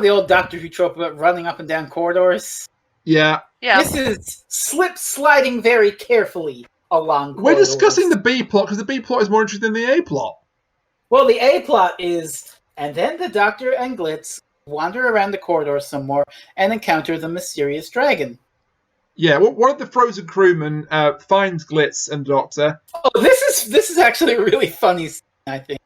old Doctor Who trope about running up and down corridors. Yeah. Yeah. This is sliding very carefully along. We're corridors. discussing the B plot because the B plot is more interesting than the A plot. Well, the A plot is And then the Doctor and Glitz wander around the corridor some more and encounter the mysterious dragon. Yeah, one of the frozen crewmen finds Glitz and the Doctor. Oh, this is actually a really funny scene, I think.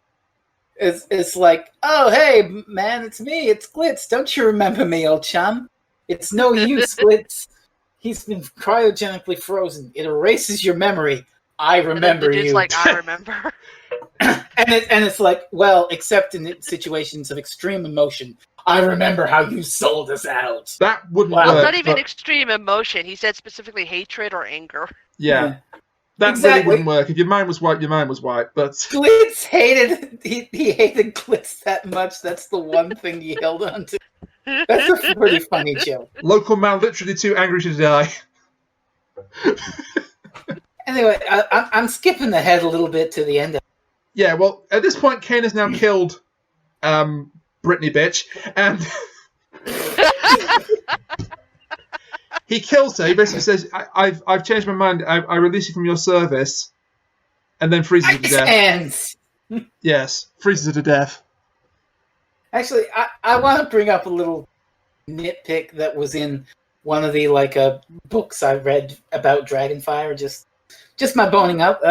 It's like, oh, hey, man, it's me, it's Glitz. Don't you remember me, old chum? It's no use, Glitz. He's been cryogenically frozen. It erases your memory. I remember and then the dude's you. like, I remember. and it's like, well, except in situations of extreme emotion. I remember how you sold us out. That wouldn't Wow. work. It's not even but- extreme emotion. He said specifically hatred or anger. Yeah. That Exactly. really wouldn't work. If your mind was white, your mind was white. But Glitz hated he hated Glitz that much. That's the one thing he held on to. That's a pretty funny joke. local man literally too angry to die. Anyway, I'm skipping ahead a little bit to the end. Yeah, well, at this point, Kane has now killed Brittany bitch, and he kills her. He basically says, I've changed my mind. I release you from your service," and then freezes her to death. And Yes, freezes her to death. actually, I want to bring up a little nitpick that was in one of the books I read about Dragonfire. Just my boning up.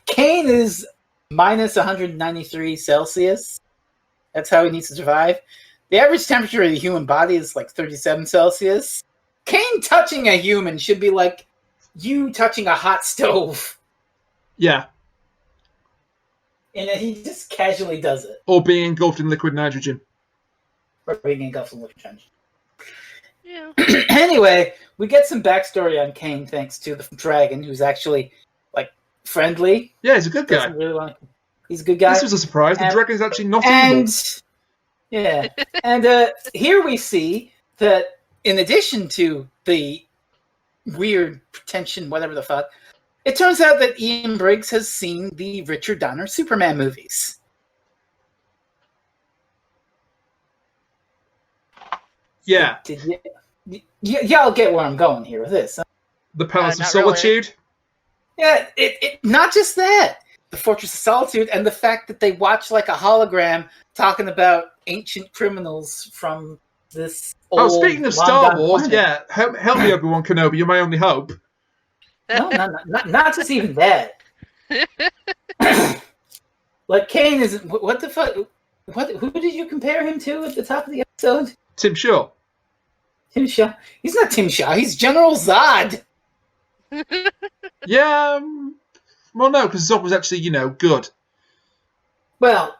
Kane is minus 193 Celsius. That's how he needs to survive. The average temperature of the human body is like 37 Celsius. Kane touching a human should be like you touching a hot stove. Yeah, And he just casually does it. or being engulfed in liquid nitrogen. Or being engulfed in liquid nitrogen. Yeah. Anyway, we get some backstory on Kane thanks to the dragon, who's actually friendly. Yeah, he's a good guy. Doesn't really want to... He's a good guy. This was a surprise. The And- dragon is actually not evil. And yeah, and here we see that in addition to the weird pretension, whatever the fuck, it turns out that Ian Briggs has seen the Richard Donner Superman movies. Yeah, Did y'all get where I'm going here with this? Huh? the Palace of not really. Solitude. Yeah, it not just that. The Fortress of Solitude and the fact that they watch like a hologram talking about ancient criminals from this Oh, old, speaking of long Star gone Wars, planet. yeah, help me, Obi-Wan Kenobi. You're my only hope. No, not just even that. Like Kane is what the fuck? Who did you compare him to at the top of the episode? Tim Shaw. Tim Shaw. He's not Tim Shaw. He's General Zod. Yeah, well, no, because Zod was actually, good. Well,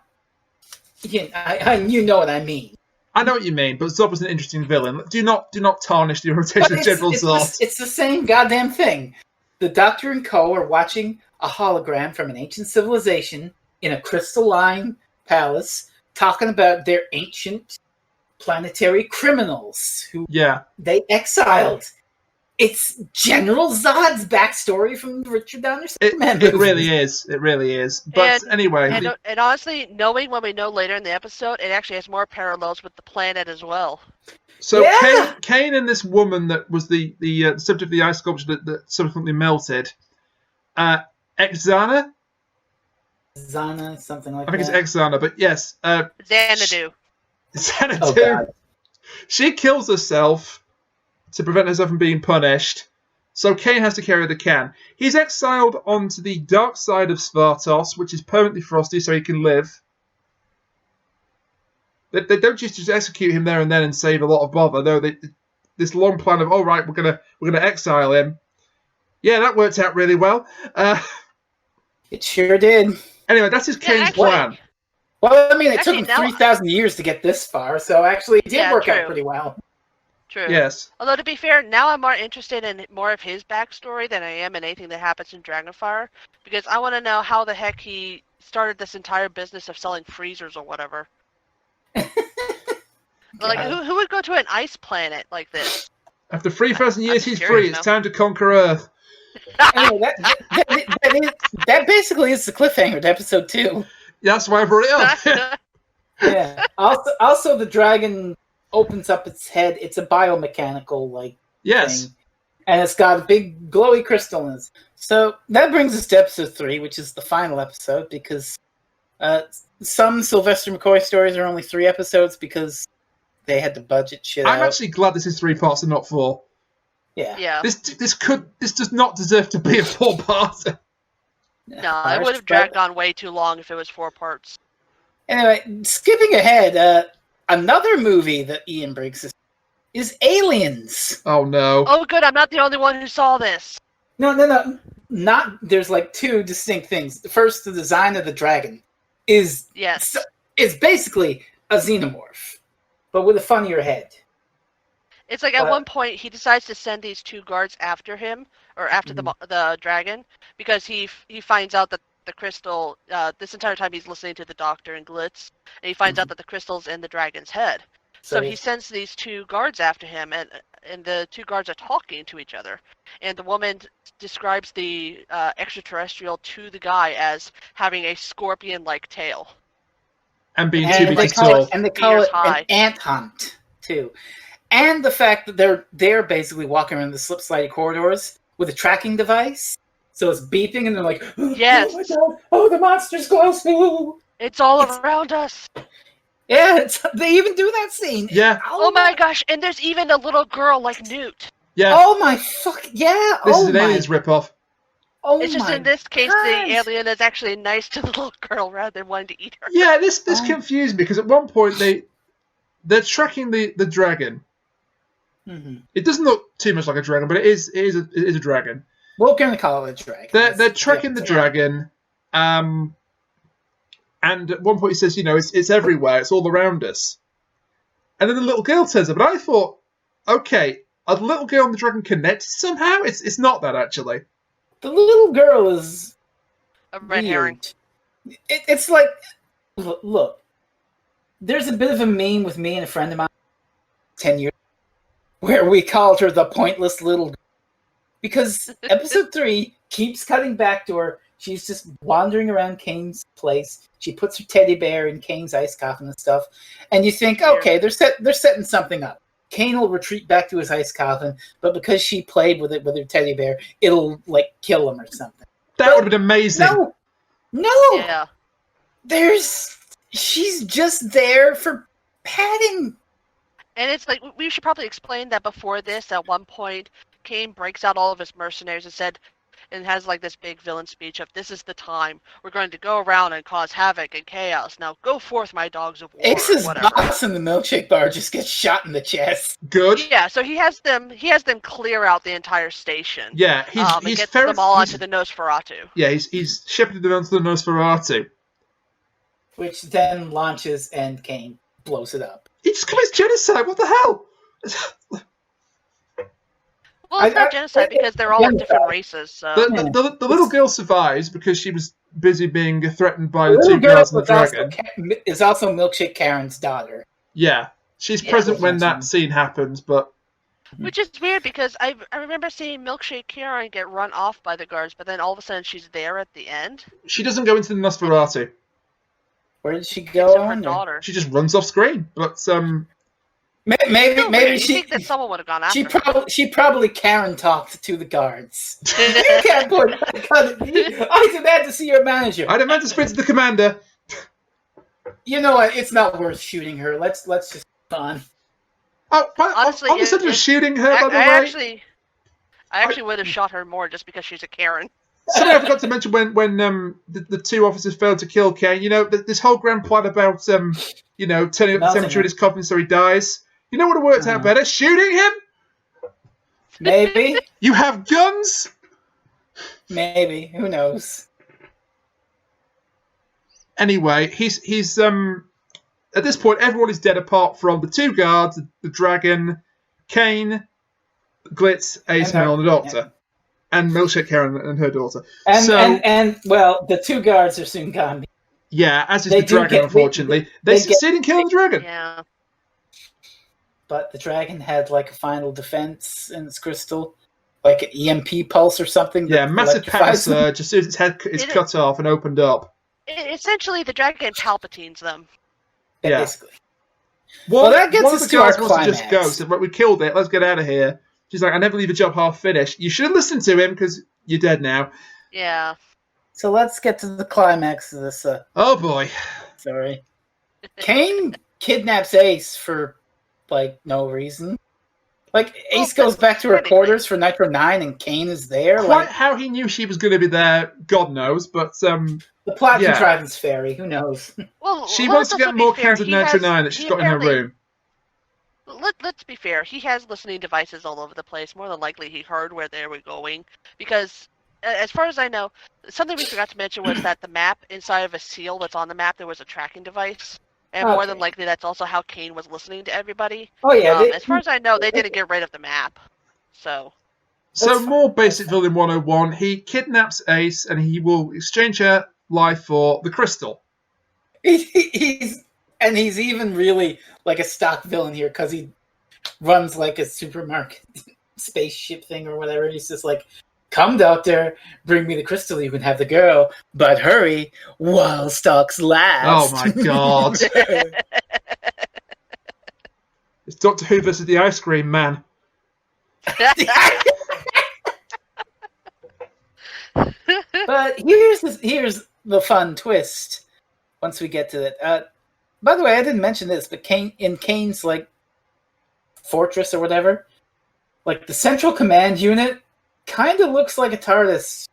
yeah, you know what I mean. I know what you mean, but Zod was an interesting villain. Do not tarnish the reputation of General Zod. It's the same goddamn thing. The Doctor and Co. are watching a hologram from an ancient civilization in a crystalline palace talking about their ancient planetary criminals who Yeah, they exiled. It's General Zod's backstory from Richard Donner it Superman movies. really is. It really is. But anyway, And honestly, knowing what we know later in the episode, it actually has more parallels with the planet as well. so Yeah! Kane and this woman that was the subject of the ice sculpture that subsequently melted, Exana? Zana, something like I think that. it's Exana, but yes, Xanadu. Xanadu. Oh, God. She kills herself to prevent herself from being punished, so Kane has to carry the can. He's exiled onto the dark side of Svartos, which is permanently frosty, so he can live. They don't just execute him there and then and save a lot of bother. No, this long plan of, all right, we're gonna exile him. Yeah, that worked out really well. It sure did. Anyway, that's his Kane's actually- plan. Well, I mean, it took Actually, him now- 3,000 years to get this far, so actually it did Yeah, work out true. pretty well. True. Yes. Although to be fair, now I'm more interested in more of his backstory than I am in anything that happens in Dragonfire, because I want to know how the heck he started this entire business of selling freezers or whatever. Like, God. who would go to an ice planet like this? After 3,000 years, I'm he's curious free. It's now. time to conquer Earth. Anyway, that basically is the cliffhanger to episode 2. That's why I brought it up. Yeah. Also, the dragon opens up its head. It's a biomechanical Yes. thing, and it's got a big glowy crystal in it. So that brings us to episode 3, which is the final episode, because Some Sylvester McCoy stories are only 3 episodes because they had to budget shit out. I'm actually glad this is 3 parts and not 4. Yeah. This does not deserve to be a 4-parter. No, it would have dragged on way too long if it was 4 parts. Anyway, skipping ahead, another movie that Ian Briggs is Aliens. Oh no. Oh, good. I'm not the only one who saw this. No. Not. There's like 2 distinct things. First, the design of the dragon is basically a xenomorph, but with a funnier head. It's like at one point he decides to send these 2 guards after him, or after the dragon, because he finds out that the crystal, this entire time he's listening to the doctor and Glitz, and he finds out that the crystal's in the dragon's head. So he sends these 2 guards after him, and the 2 guards are talking to each other. And the woman describes the extraterrestrial to the guy as having a scorpion-like tail. And being too big to solve. And they call it an ant hunt, too. And the fact that they're basically walking around the slip-slidey corridors with a tracking device. So it's beeping, and they're like, yes. Oh my god, oh, the monster's close. It's all around us. Yeah, they even do that scene. Yeah. Oh my gosh, and there's even a little girl like Newt. Yeah. Oh my fuck, yeah. This is an Aliens ripoff. Oh it's just my in this case, God. the alien is actually nice to the little girl rather than wanting to eat her. Yeah, this confused me, because at one point they're tracking the dragon. Mm-hmm. It doesn't look too much like a dragon, but it is a dragon. We're going to call it a dragon. They're tracking the dragon, and at one point he says, it's everywhere, it's all around us. And then the little girl turns up, and I thought, okay, are the little girl and the dragon connected somehow? It's not that, actually. The little girl is a red herring. It's like, look, there's a bit of a meme with me and a friend of mine 10 years where we called her the pointless little girl. Because episode 3 keeps cutting back to her. She's just wandering around Kane's place. She puts her teddy bear in Kane's ice coffin and stuff. And you think, okay, they're setting something up. Kane will retreat back to his ice coffin, but because she played with her teddy bear, it'll like kill him or something. That would have been amazing. No. Yeah. She's just there for padding. And it's like, we should probably explain that before this, at one point, Kane breaks out all of his mercenaries and has like this big villain speech of, this is the time. We're going to go around and cause havoc and chaos. Now go forth, my dogs of war. Ace's boss in the milkshake bar just gets shot in the chest. Good. Yeah, so he has them clear out the entire station. Yeah, and gets them all onto the Nosferatu. Yeah, he's shepherded them onto the Nosferatu. Which then launches and Kane blows it up. He just commits genocide, what the hell? Well, it's not genocide because they're all different races. So. The little girl survives because she was busy being threatened by the 2 girls and the dragon. Is also Milkshake Karen's daughter. Yeah, she's present when that scene happens, but... Which is weird because I remember seeing Milkshake Karen get run off by the guards, but then all of a sudden she's there at the end. She doesn't go into the Nosferatu. Where did she go? Her daughter. She just runs off screen, but Maybe she. Think that someone would have gone after her. She probably Karen talked to the guards. You can't put. I demand to see your manager. I demand to speak to the commander. You know what? It's not worth shooting her. Let's just move on. Oh, honestly, on the subject of shooting her, by the way, I actually would have shot her more just because she's a Karen. Something I forgot to mention when the 2 officers failed to kill Kane. This whole grand plan about turning up the temperature in his coffin so he dies. You know what would have worked out better? Shooting him? Maybe. You have guns? Maybe. Who knows? Anyway, he's at this point, everyone is dead apart from the 2 guards, the dragon, Kane, Glitz, Ace Mel, and the Doctor. And Milkshake Karen and her daughter. And the 2 guards are soon gone. Yeah, as is the dragon, unfortunately. They succeed in killing the dragon. Yeah. But the dragon had like a final defense in its crystal, like an EMP pulse or something. Yeah, massive power surge as soon as its head is cut off and opened up. Essentially, the dragon palpatines them. Yeah, basically. Well, that gets us to our climax. Just go. So, we killed it. Let's get out of here. She's like, I never leave a job half finished. You should have listened to him because you're dead now. Yeah. So let's get to the climax of this. Oh boy. Sorry. Kane kidnaps Ace for, like, no reason. Like, Ace goes back to her quarters for Nitro 9 and Kane is there. Quite Like, how he knew she was going to be there, God knows, but the plot yeah. contrivance fairy, who knows? Well, she wants to get more cans of Nitro 9 that she's got in her room. Let's be fair. He has listening devices all over the place. More than likely, he heard where they were going. Because, as far as I know, something we forgot to mention was that the map, inside of a seal that's on the map, there was a tracking device. And more than likely, that's also how Kane was listening to everybody. Oh, yeah. As far as I know, they didn't get rid of the map. So more basic villain 101. He kidnaps Ace and he will exchange her life for the crystal. He's even really like a stock villain here because he runs like a supermarket spaceship thing or whatever. He's just like, come, doctor, bring me the crystal. You can have the girl, but hurry while stocks last. Oh my god. It's Doctor Who versus the ice cream man. But here's the fun twist once we get to it. By the way, I didn't mention this, but in Kane's like fortress or whatever, like the central command unit kind of looks like a TARDIS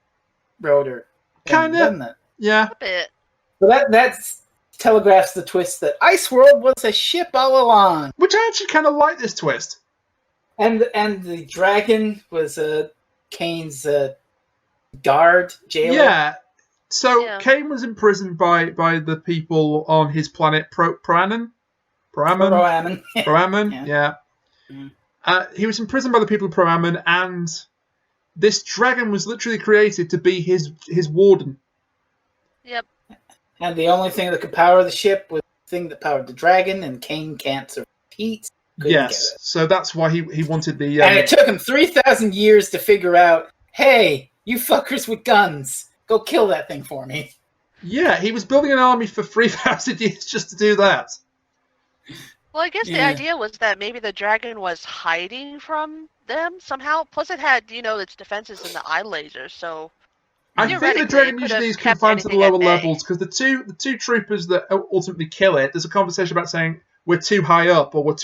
rotor. Kind of, doesn't it? a Yeah. bit. So that telegraphs the twist that Iceworld was a ship all along, Which I actually kind of like this twist. and the dragon was Kane's guard jailer. Yeah. So Yeah. Kane was imprisoned by the people on his planet Proaman. Proaman. Yeah. Mm. He was imprisoned by the people of Proaman, and this dragon was literally created to be his warden. Yep. And the only thing that could power the ship was the thing that powered the dragon, and Kane can't survive heat. Yes. So that's why he wanted the. And it took him 3,000 years to figure out, hey, you fuckers with guns, go kill that thing for me. Yeah, he was building an army for 3,000 years just to do that. Well, I guess the idea was that maybe the dragon was hiding from them somehow. Plus, it had, its defenses in the eye lasers, so... I think the dragon usually is confined to the lower levels, because the two troopers that ultimately kill it, there's a conversation about saying, we're too high up, or we're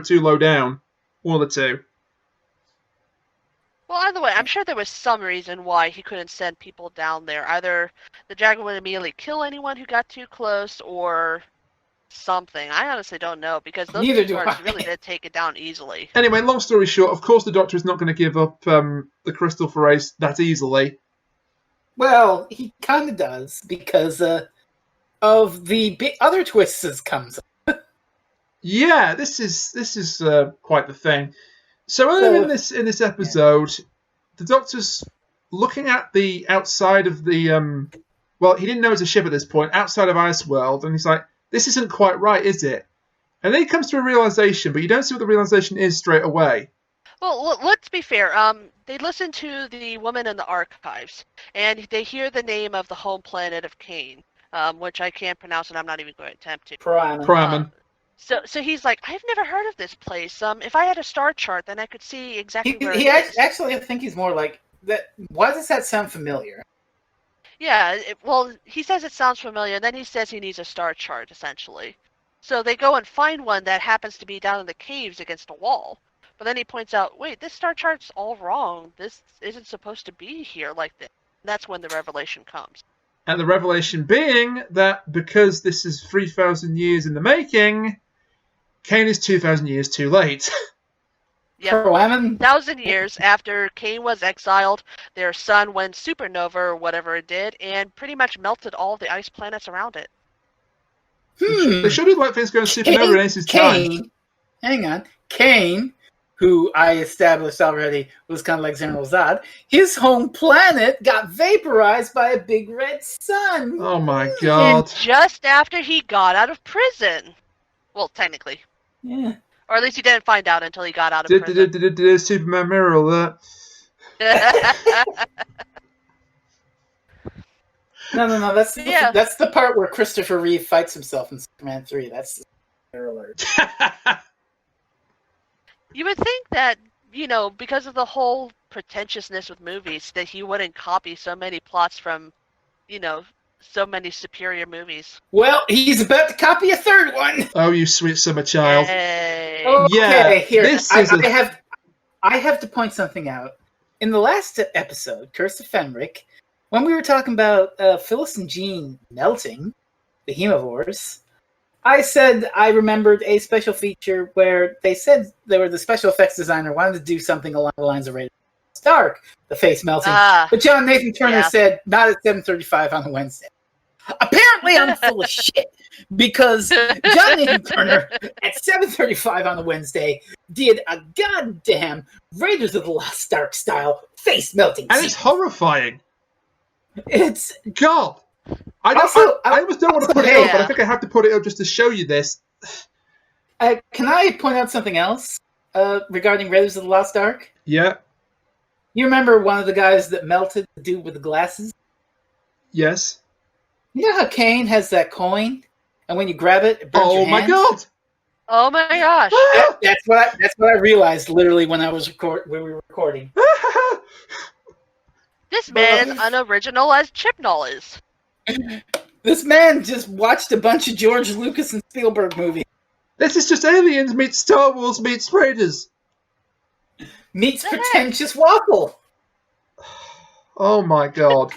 too low down. One of the two. Well, either way, I'm sure there was some reason why he couldn't send people down there. Either the dragon would immediately kill anyone who got too close, or... something. I honestly don't know, because those guards really did take it down easily. Anyway, long story short, of course the Doctor is not going to give up the crystal for Ace that easily. Well, he kind of does, because of the other twists that comes up. Yeah, this is quite the thing. So earlier in this episode, the Doctor's looking at the outside of the well, he didn't know it was a ship at this point, outside of Iceworld, and he's like, this isn't quite right, is it? And then he comes to a realization, but you don't see what the realization is straight away. Well, let's be fair. They listen to the woman in the archives, and they hear the name of the home planet of Kane, which I can't pronounce, and I'm not even going to attempt to. Proaman. So he's like, I've never heard of this place. If I had a star chart, then I could see exactly where it is. Actually, I think he's more like that. Why does that sound familiar? Yeah, well, he says it sounds familiar, and then he says he needs a star chart, essentially. So they go and find one that happens to be down in the caves against a wall. But then he points out, wait, this star chart's all wrong. This isn't supposed to be here like this. And that's when the revelation comes. And the revelation being that because this is 3,000 years in the making, Kane is 2,000 years too late. Yep. 1,000 years after Kane was exiled, their sun went supernova or whatever it did, and pretty much melted all the ice planets around it. They should have let things go supernova in Ace's time. Hang on. Kane, who I established already was kind of like General Zod, his home planet got vaporized by a big red sun. Oh my god. And just after he got out of prison. Well, technically. Yeah. Or at least he didn't find out until he got out of prison. Did Superman mirror alert? No. That's the part where Christopher Reeve fights himself in Superman 3. That's the mirror alert. You would think that, because of the whole pretentiousness with movies, that he wouldn't copy so many plots from so many superior movies. Well, he's about to copy a third one. Oh, you sweet summer child. Yay. Okay, Yeah, here. this I is a- have to point something out. In the last episode, Curse of Fenric, when we were talking about Phyllis and Jean melting the Hemivores, I said I remembered a special feature where they said the special effects designer wanted to do something along the lines of Rated Stark, the face melting. But John Nathan Turner said not at 7:35 on a Wednesday. Apparently, I'm full of shit because John Nathan Turner at 7:35 on a Wednesday did a goddamn Raiders of the Lost Ark style face melting, and it's horrifying. It's God. I almost don't want to put it up, but I think I have to put it up just to show you this. Can I point out something else regarding Raiders of the Lost Ark? Yeah. You remember one of the guys that melted, the dude with the glasses? Yes. You know how Kane has that coin, and when you grab it, it burns your my hands? God! Oh my gosh! That's what I realized literally when when we were recording. This man is unoriginal as Chibnall is. This man just watched a bunch of George Lucas and Spielberg movies. This is just Aliens meets Star Wars meets Raiders. Meets pretentious waffle. Oh my God.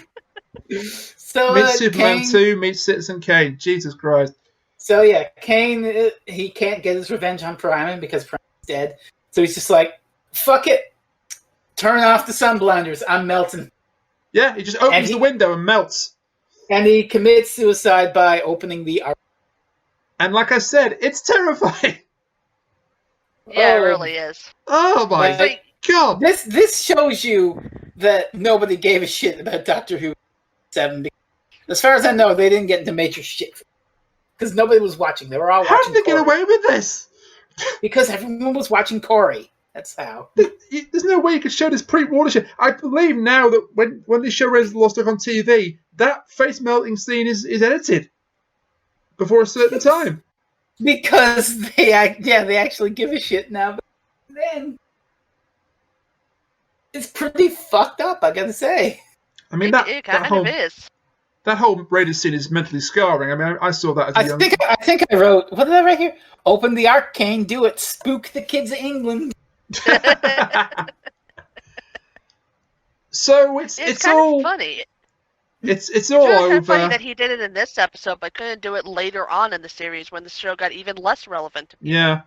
So meets Superman Kane, 2 meets Citizen Kane. Jesus Christ. So yeah, Kane, he can't get his revenge on Priman because Priman's dead. So he's just like, fuck it. Turn off the sun blinders. I'm melting. Yeah, he just opens the window and melts. And he commits suicide by opening the ark. And like I said, it's terrifying. Yeah, it really is. Oh my God. This shows you that nobody gave a shit about Doctor Who 7. As far as I know, they didn't get into major shit. Because nobody was watching. They were all watching How did they get away with this? Because everyone was watching Corey. That's how. There's no way you could show this pre-warner shit. I believe now that when they show Raiders of the Lost Ark on TV, that face melting scene is edited before a certain time. Because they actually give a shit now. But then it's pretty fucked up, I gotta say. I mean, it kind of is. That whole Raiders scene is mentally scarring. I mean, I saw that as a young... I think I wrote, what did I write here? Open the arcane, do it, spook the kids of England. So it's kind all of funny. It's all kind over. of funny that he did it in this episode, but couldn't do it later on in the series when the show got even less relevant. Yeah.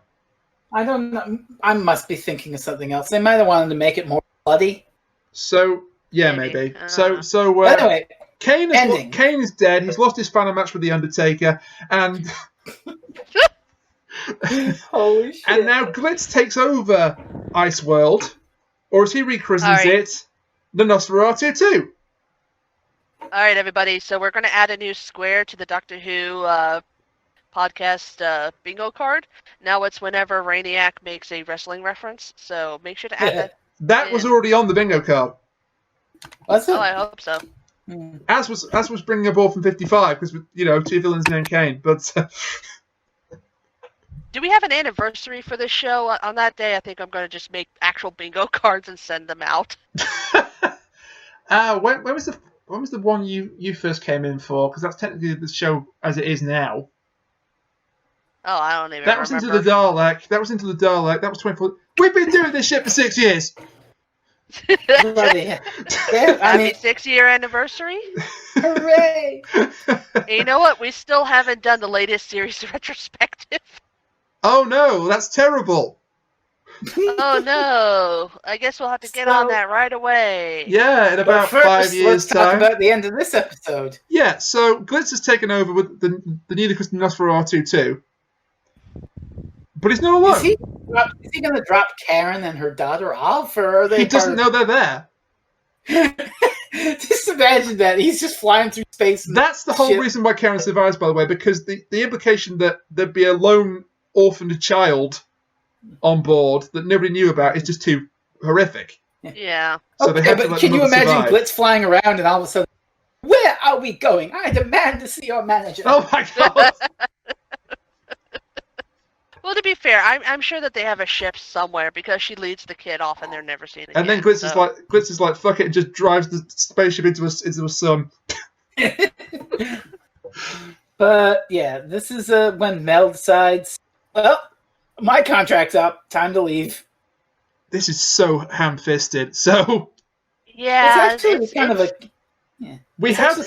I don't know. I must be thinking of something else. They might have wanted to make it more bloody. So yeah, maybe. So anyway, Kane is dead. He's lost his final match with the Undertaker, and holy shit! And now Glitz takes over Ice World, or as he rechrists it, the Nosferatu 2. All right, everybody. So we're going to add a new square to the Doctor Who podcast bingo card. Now it's whenever Rainiac makes a wrestling reference. So make sure to add that. That was already on the bingo card. Was it? Oh, I hope so. As was bringing a ball from 55 because two villains named Kane. But do we have an anniversary for this show? On that day, I think I'm going to just make actual bingo cards and send them out. When was the one you first came in for? Because that's technically the show as it is now. Oh, I don't even remember. That was Into the Dalek. That was 24. We've been doing this shit for 6 years. Happy 6-year anniversary. Hooray! And you know what? We still haven't done the latest series retrospective. Oh no, that's terrible. Oh no! I guess we'll have to get on that right away. Yeah, in about 5 years' time. Let's talk about the end of this episode. Yeah, so Glitz has taken over with the newly christened Nosferatu 2. But he's not alone. Is he going to drop Karen and her daughter off, or are they? He doesn't know they're there. Just imagine that he's just flying through space. That's the whole reason why Karen survives, by the way, because the implication that there'd be a lone orphaned child on board that nobody knew about is just too horrific. Yeah. So they have to but let can you imagine survive. Glitz flying around and all of a sudden, where are we going? I demand to see your manager. Oh my God. Well, to be fair, I'm sure that they have a ship somewhere because she leads the kid off and they're never seen again. And then Glitz is like, fuck it, and just drives the spaceship into a sun. But yeah, this is when Mel decides, well, my contract's up. Time to leave. This is so ham-fisted. So Yeah, it's actually kind of a. Yeah. we have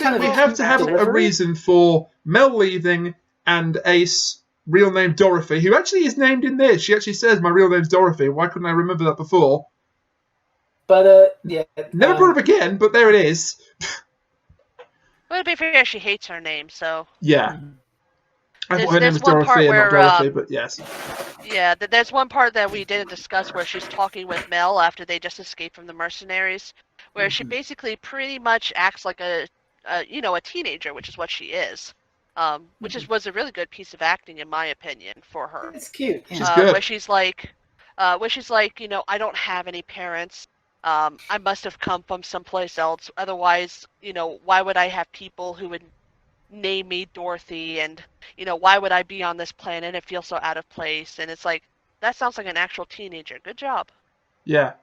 to have a reason for Mel leaving and Ace, real name Dorothy, who actually is named in this. She actually says, "My real name's Dorothy." Why couldn't I remember that before? But yeah, never brought up again. But there it is. Well, to be fair, she hates her name, so. Yeah. I thought her name There's was one Dorothy part and where, not Dorothy, but yes. Yeah, there's one part that we didn't discuss where she's talking with Mel after they just escaped from the mercenaries, where she basically pretty much acts like a teenager, which is what she is. Was a really good piece of acting, in my opinion, for her. It's cute. Yeah. She's good. Where she's like, I don't have any parents. I must have come from someplace else. Otherwise, why would I have people who would name me Dorothy? And, why would I be on this planet? It feels so out of place. And it's like, that sounds like an actual teenager. Good job. Yeah.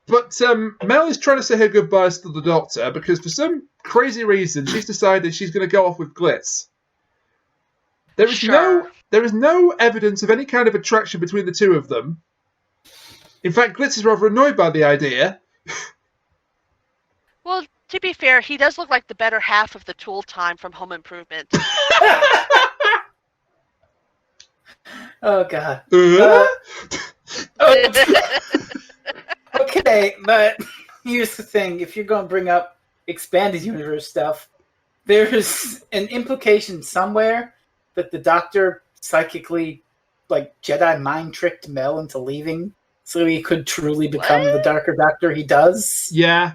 But Mel is trying to say her goodbyes to the Doctor because for some crazy reason she's decided she's going to go off with Glitz. There is no evidence of any kind of attraction between the two of them. In fact, Glitz is rather annoyed by the idea. Well, to be fair, he does look like the better half of the Tool Time from Home Improvement. Oh God. Okay, but here's the thing: if you're going to bring up expanded universe stuff, there's an implication somewhere that the Doctor psychically, like, Jedi mind tricked Mel into leaving, so he could truly become the Darker Doctor he does. Yeah.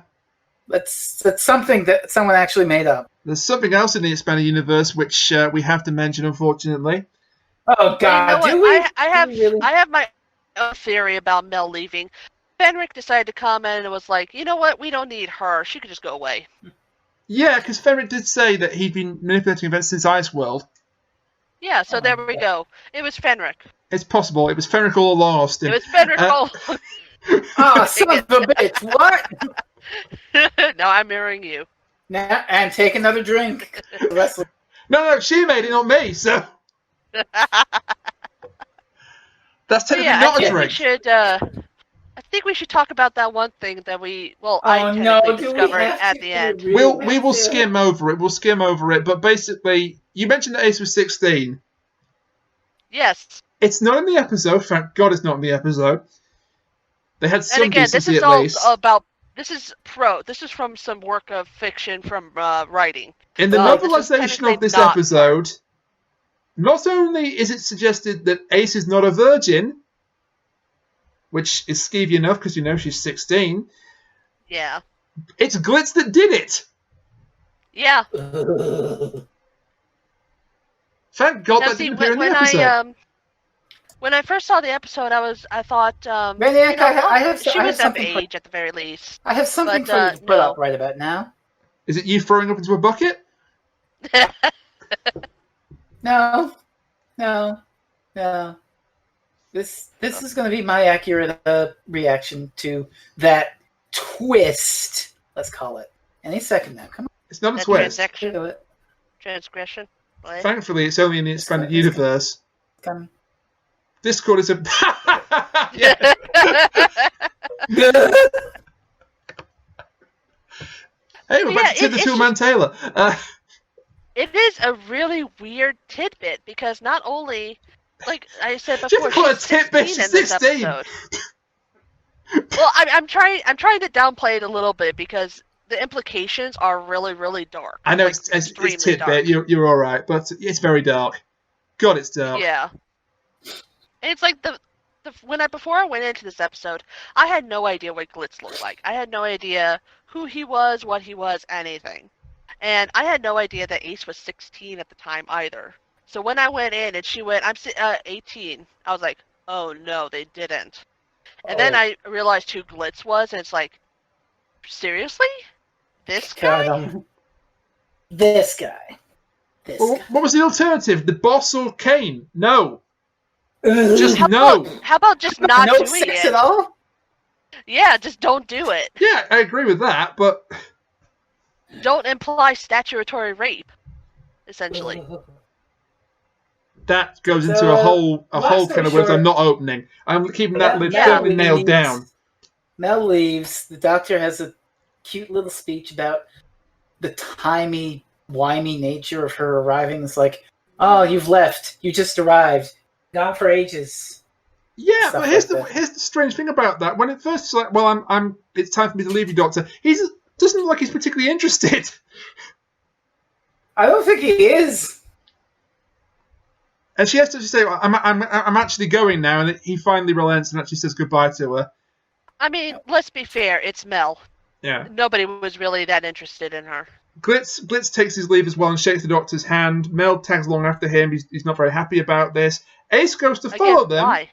That's something that someone actually made up. There's something else in the expanded universe which we have to mention, unfortunately. Oh God! You know what? I have my own theory about Mel leaving. Fenric decided to comment and was like, you know what? We don't need her. She could just go away. Yeah, because Fenric did say that he'd been manipulating events since Ice World. Yeah, so there we go. It was Fenric. It's possible. It was Fenric all along, Austin. It was Fenric all along. Oh, son of a bitch! What? No, I'm mirroring you. Now, and take another drink. No, she made it, not me, so... That's technically not a drink. I think we should talk about that one thing that discovered at the end. We will skim over it. We'll skim over it. But basically, you mentioned that Ace was 16. Yes. It's not in the episode. Thank God it's not in the episode. They had some decency at least. This is from some work of fiction from writing. In the novelization of this episode, not only is it suggested that Ace is not a virgin, which is skeevy enough because she's 16. Yeah. It's Glitz that did it. Yeah. Thank God that didn't appear in the episode. When I first saw the episode, I thought, Maniac, she was of age at the very least. I have something for you to put up right about now. Is it you throwing up into a bucket? No. This is going to be my accurate reaction to that twist. Let's call it. Any second now. Come on. It's not a twist. Transgression. What? Thankfully, it's only in the expanded universe. Coming. Discord is a... Yeah. Hey, we're back to the two-man Taylor. It is a really weird tidbit because not only, like I said before, she's 16 in this episode. Well, I'm trying to downplay it a little bit because the implications are really, really dark. I know it's tidbit. Dark. You're all right, but it's very dark. God, it's dark. Yeah. And it's like before I went into this episode, I had no idea what Glitz looked like. I had no idea who he was, what he was, anything. And I had no idea that Ace was 16 at the time either. So when I went in and she went, I'm 18, I was like, oh no, they didn't. And then I realized who Glitz was, and it's like, seriously? This guy? This guy. What was the alternative? The boss or Kane? No. Just no. How about just not no doing sex it? At all? Yeah, just don't do it. Yeah, I agree with that, but don't imply statutory rape, essentially. That goes So, into a whole long kind of story words I'm short- not opening. I'm keeping that lid Yeah. firmly nailed down. Mel leaves. The doctor has a cute little speech about the timey-wimey nature of her arriving. It's like, oh, you've left. You just arrived. Gone for ages. Yeah, Stuff but here's like the strange thing about that. When it first like, well, I'm it's time for me to leave you, Doctor. He doesn't look like he's particularly interested. I don't think he is. And she has to say, I'm actually going now, and he finally relents and actually says goodbye to her. I mean, let's be fair. It's Mel. Yeah. Nobody was really that interested in her. Glitz takes his leave as well and shakes the Doctor's hand. Mel tags along after him. He's not very happy about this. Ace goes to follow them. Why?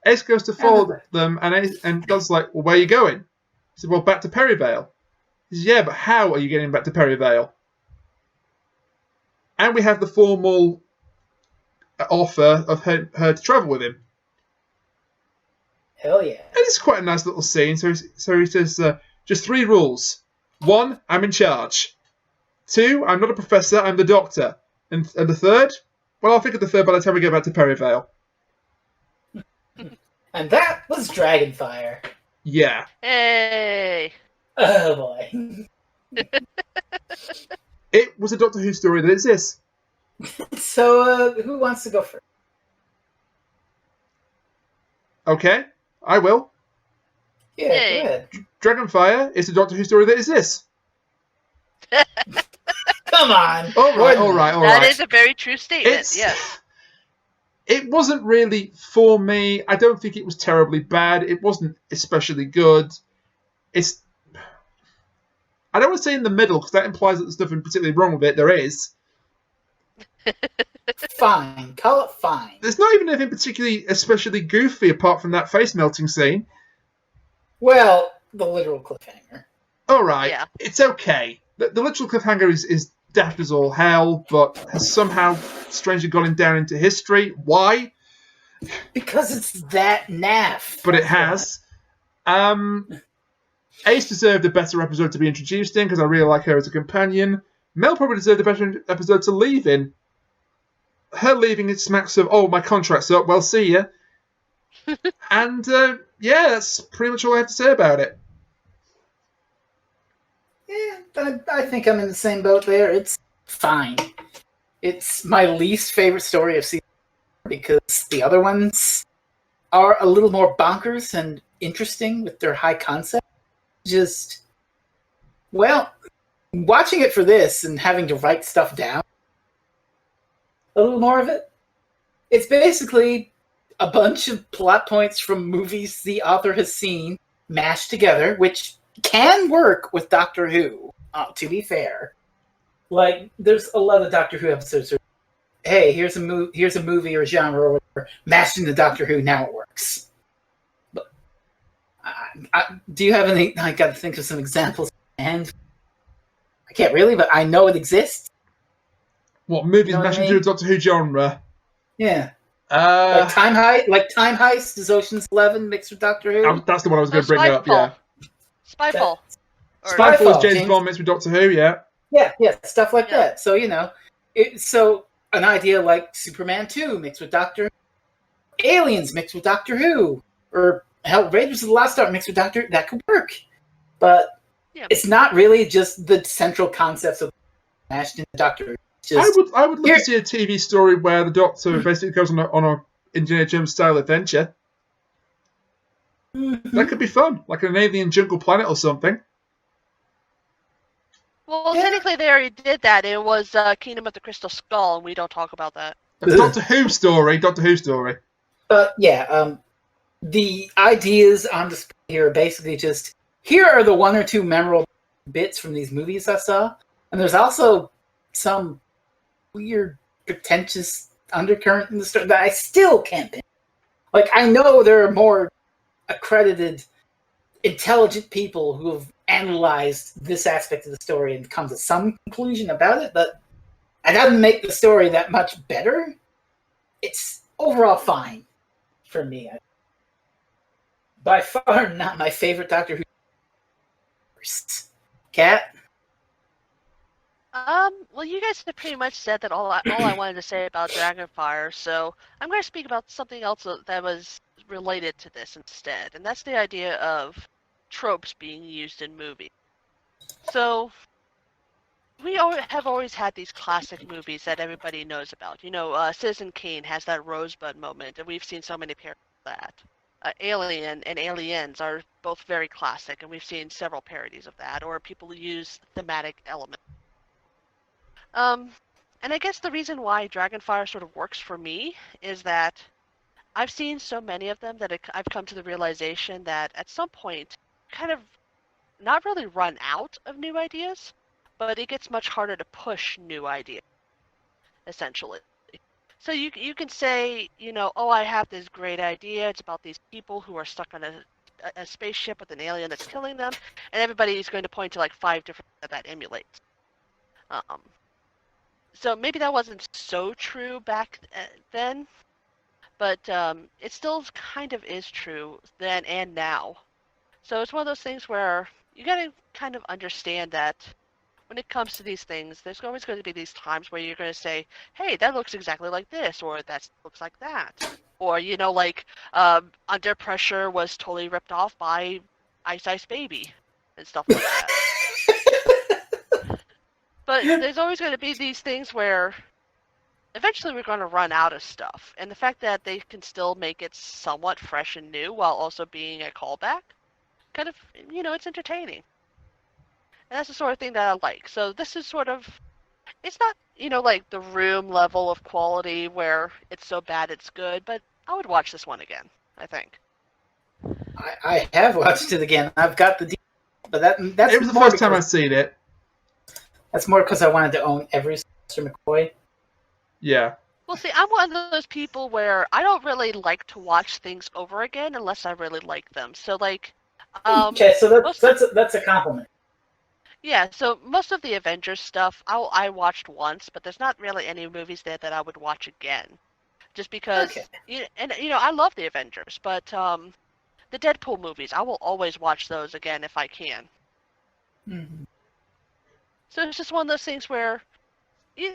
Ace goes to follow them, and Doc's like, well, where are you going? He said, well, back to Perryvale. He says, yeah, but how are you getting back to Perryvale? And we have the formal offer of her to travel with him. Hell yeah. And it's quite a nice little scene. So he says, just 3 rules. 1, I'm in charge. 2, I'm not a professor, I'm the Doctor. And the 3rd? Well, I'll think of the 3rd by the time we get back to Perryvale. And that was Dragonfire. Yeah. Hey. Oh boy. It was a Doctor Who story that exists. So, who wants to go first? Okay, I will. Yeah, Hey. go ahead. Dragonfire is a Doctor Who story that exists. Come on. All right. That is a very true statement. It's- Yes. It wasn't really for me. I don't think it was terribly bad. It wasn't especially good. It's... I don't want to say in the middle, because that implies that there's nothing particularly wrong with it. There is. Fine. Call it fine. There's not even anything particularly especially goofy apart from that face melting scene. Well, the literal cliffhanger. All right, Yeah. It's okay. The literal cliffhanger is daft as all hell, but has somehow strangely gone down into history. Why? Because it's that naff. But it has. Ace deserved a better episode to be introduced in because I really like her as a companion. Mel probably deserved a better episode to leave in. Her leaving, it smacks of, oh, my contract's up, well, see ya. And, yeah, that's pretty much all I have to say about it. Yeah, I think I'm in the same boat there. It's fine. It's my least favorite story of season 4 because the other ones are a little more bonkers and interesting with their high concept. Just, well, watching it for this and having to write stuff down, a little more of it, it's basically a bunch of plot points from movies the author has seen mashed together, which can work with Doctor Who, to be fair. Like, there's a lot of Doctor Who episodes where, hey, here's a movie or genre or whatever, mashed into Doctor Who, now it works. But do you have any... I gotta think of some examples, and I can't really, but I know it exists. What, movies You know what mashed I into mean? a Doctor Who genre? Yeah. Like Time Heist is Ocean's 11 mixed with Doctor Who. That's the one I was going to bring up, yeah. Spyfall. Spyfall is James James- Bond mixed with Doctor Who, yeah. Yeah, stuff like Yeah. that. So, so an idea like Superman 2 mixed with Doctor Who, Aliens mixed with Doctor Who, or hell, Raiders of the Lost Ark mixed with Doctor Who, that could work. But Yeah. it's not really just the central concepts of mashed into Doctor Who. It's just, I would love to see a TV story where the Doctor basically goes on a Indiana Jones style adventure. That could be fun, like an alien jungle planet or something. Well, Yeah. technically they already did that. It was Kingdom of the Crystal Skull, and we don't talk about that. It's Doctor Who story. But yeah, the ideas on display here are basically just, here are the 1 or 2 memorable bits from these movies I saw, and there's also some weird, pretentious undercurrent in the story that I still can't pin. Like, I know there are more accredited, intelligent people who have analyzed this aspect of the story and come to some conclusion about it, but that doesn't make the story that much better. It's overall fine for me. By far not my favorite Doctor Who. Cat? Well, you guys have pretty much said that all I wanted to say about Dragonfire, so I'm going to speak about something else that was related to this instead, and that's the idea of tropes being used in movies. So, we have always had these classic movies that everybody knows about. You know, Citizen Kane has that Rosebud moment, and we've seen so many parodies of that. Alien and Aliens are both very classic, and we've seen several parodies of that, or people use thematic elements. And I guess the reason why Dragonfire sort of works for me is that I've seen so many of them that I've come to the realization that at some point, kind of not really run out of new ideas, but it gets much harder to push new ideas, essentially. So you can say, you know, oh, I have this great idea. It's about these people who are stuck on a spaceship with an alien that's killing them, and everybody's going to point to like 5 different that emulates. So maybe that wasn't so true back then, but it still kind of is true then and now. So it's one of those things where you got to kind of understand that when it comes to these things, there's always going to be these times where you're going to say, hey, that looks exactly like this, or that looks like that. Or, you know, like Under Pressure was totally ripped off by Ice Ice Baby and stuff like that. But there's always going to be these things where eventually we're going to run out of stuff. And the fact that they can still make it somewhat fresh and new while also being a callback, kind of, you know, it's entertaining. And that's the sort of thing that I like. So this is sort of, it's not, you know, like the Room level of quality where it's so bad it's good, but I would watch this one again, I think. I have watched it again. I've got the but that's It was the first time I've seen it. That's more because I wanted to own every Mr. McCoy. Yeah. Well, see, I'm one of those people where I don't really like to watch things over again unless I really like them. So, like, okay, so that's a compliment. Yeah, so most of the Avengers stuff I watched once, but there's not really any movies there that I would watch again, just because. Okay. You know, I love the Avengers, but the Deadpool movies, I will always watch those again if I can. Mm-hmm. So it's just one of those things where, you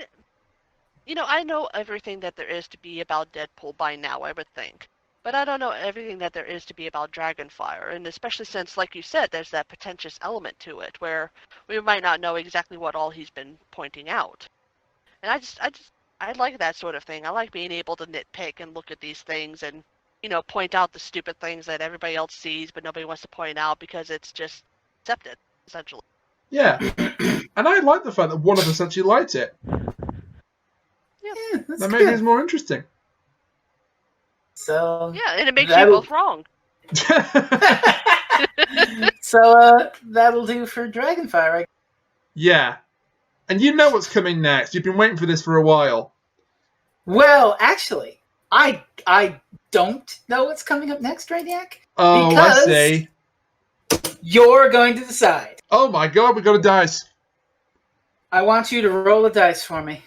know, I know everything that there is to be about Deadpool by now, I would think. But I don't know everything that there is to be about Dragonfire, and especially since, like you said, there's that pretentious element to it, where we might not know exactly what all he's been pointing out. And I like that sort of thing. I like being able to nitpick and look at these things and, you know, point out the stupid things that everybody else sees, but nobody wants to point out because it's just accepted, essentially. Yeah. And I like the fact that one of us actually liked it. Yeah, that's that good. made it more interesting. So yeah, and it makes you both wrong. So that'll do for Dragonfire, right? Yeah. And you know what's coming next. You've been waiting for this for a while. Well, actually, I don't know what's coming up next, Rainiac. Oh, because I see. You're going to decide. Oh my god, we got a dice. I want you to roll a dice for me.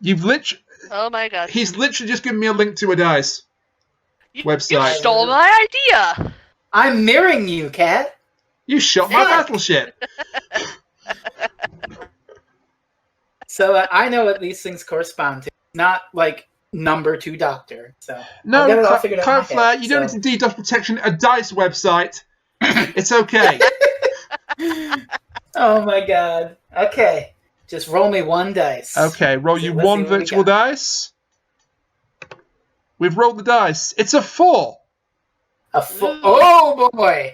You've literally... Oh my god. He's literally just given me a link to a dice website. You stole my idea! I'm mirroring you, Kat. You shot my battleship. So I know what these things correspond to. Not like number 2 doctor. So No, Cloud Flat, you don't need to DDoS protection a dice website. It's okay. Oh my god. Okay. Just roll me one dice. Okay, roll you one virtual dice. We've rolled the dice. It's a 4. A 4. Oh boy.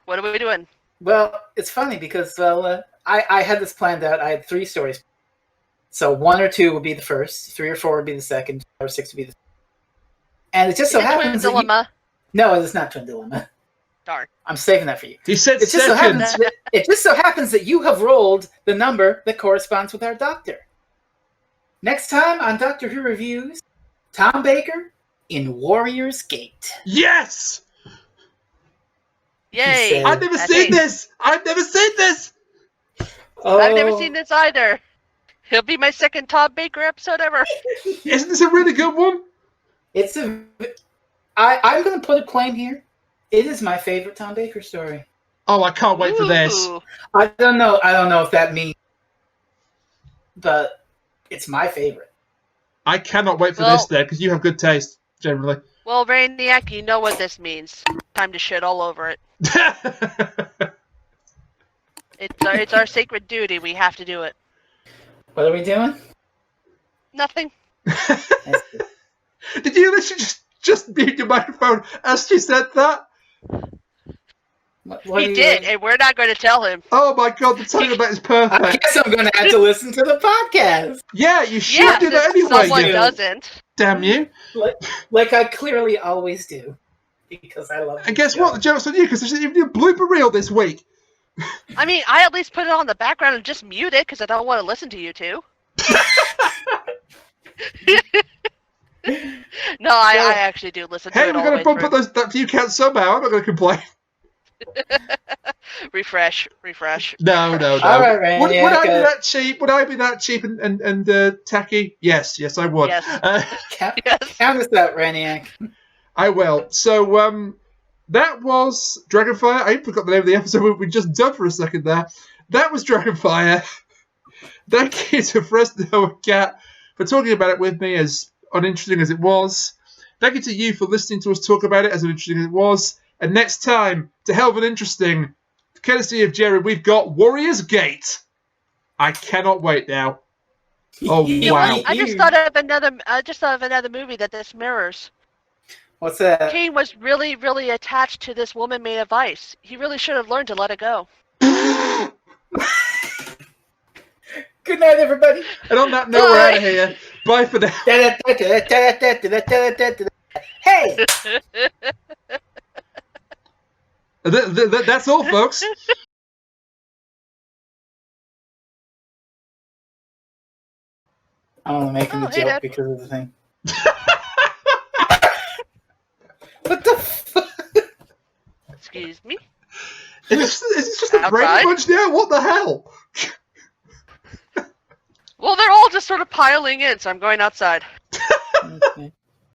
What are we doing? Well, it's funny because I had this planned out. I had 3 stories. So 1 or 2 would be the first, 3 or 4 would be the second, 5 or 6 would be the third. And it just so happens Twin Dilemma. No, it's not Twin Dilemma. Darn. I'm saving that for you. He said it just so happens that you have rolled the number that corresponds with our doctor. Next time on Doctor Who Reviews, Tom Baker in Warrior's Gate. Yes! Yay! I've never seen this! I've never seen this! Oh. I've never seen this either. It'll be my second Tom Baker episode ever. Isn't this a really good one? I'm going to put a claim here. It is my favorite Tom Baker story. Oh, I can't wait for this. I don't know if that means but it's my favorite. I cannot wait for this then, because you have good taste, generally. Well, Rainiac, you know what this means. Time to shit all over it. It's our sacred duty. We have to do it. What are we doing? Nothing. Did you literally just mute your microphone as she said that? What He did, and we're not going to tell him. Oh my god, the timing of that is perfect. I guess I'm going to have to listen to the podcast. Yeah, you should do that anyway. Someone doesn't. Damn you. Like I clearly always do. Because I love it. And guess what? The joke's on you, because there's even a blooper reel this week. I mean, I at least put it on the background and just mute it, because I don't want to listen to you two. No, I actually do listen to it. Hey, we're going to bump up that view count somehow. I'm not going to complain. refresh. No. All right, Randy, would I be that cheap? Would I be that cheap and tacky? Yes, I would. Yes. Count us out, Raniac. I will. So, that was Dragonfire. I forgot the name of the episode we just done for a second there. That was Dragonfire. Thank you to Fresno and Kat for talking about it with me, as uninteresting as it was. Thank you to you for listening to us talk about it, as uninteresting as it was. And next time, to hell of an interesting, courtesy of Jerry, we've got Warrior's Gate. I cannot wait now. Oh wow! I just thought of another movie that this mirrors. What's that? Cain was really, really attached to this woman made of ice. He really should have learned to let it go. Good night, everybody. And on that note, we're out of here. Bye for now. Hey! That's all, folks. I'm only making the joke Dad. because of the thing. What the fuck? Excuse me? Is this just a brain Outside? punch now? What the hell? Well, they're all just sort of piling in, so I'm going outside.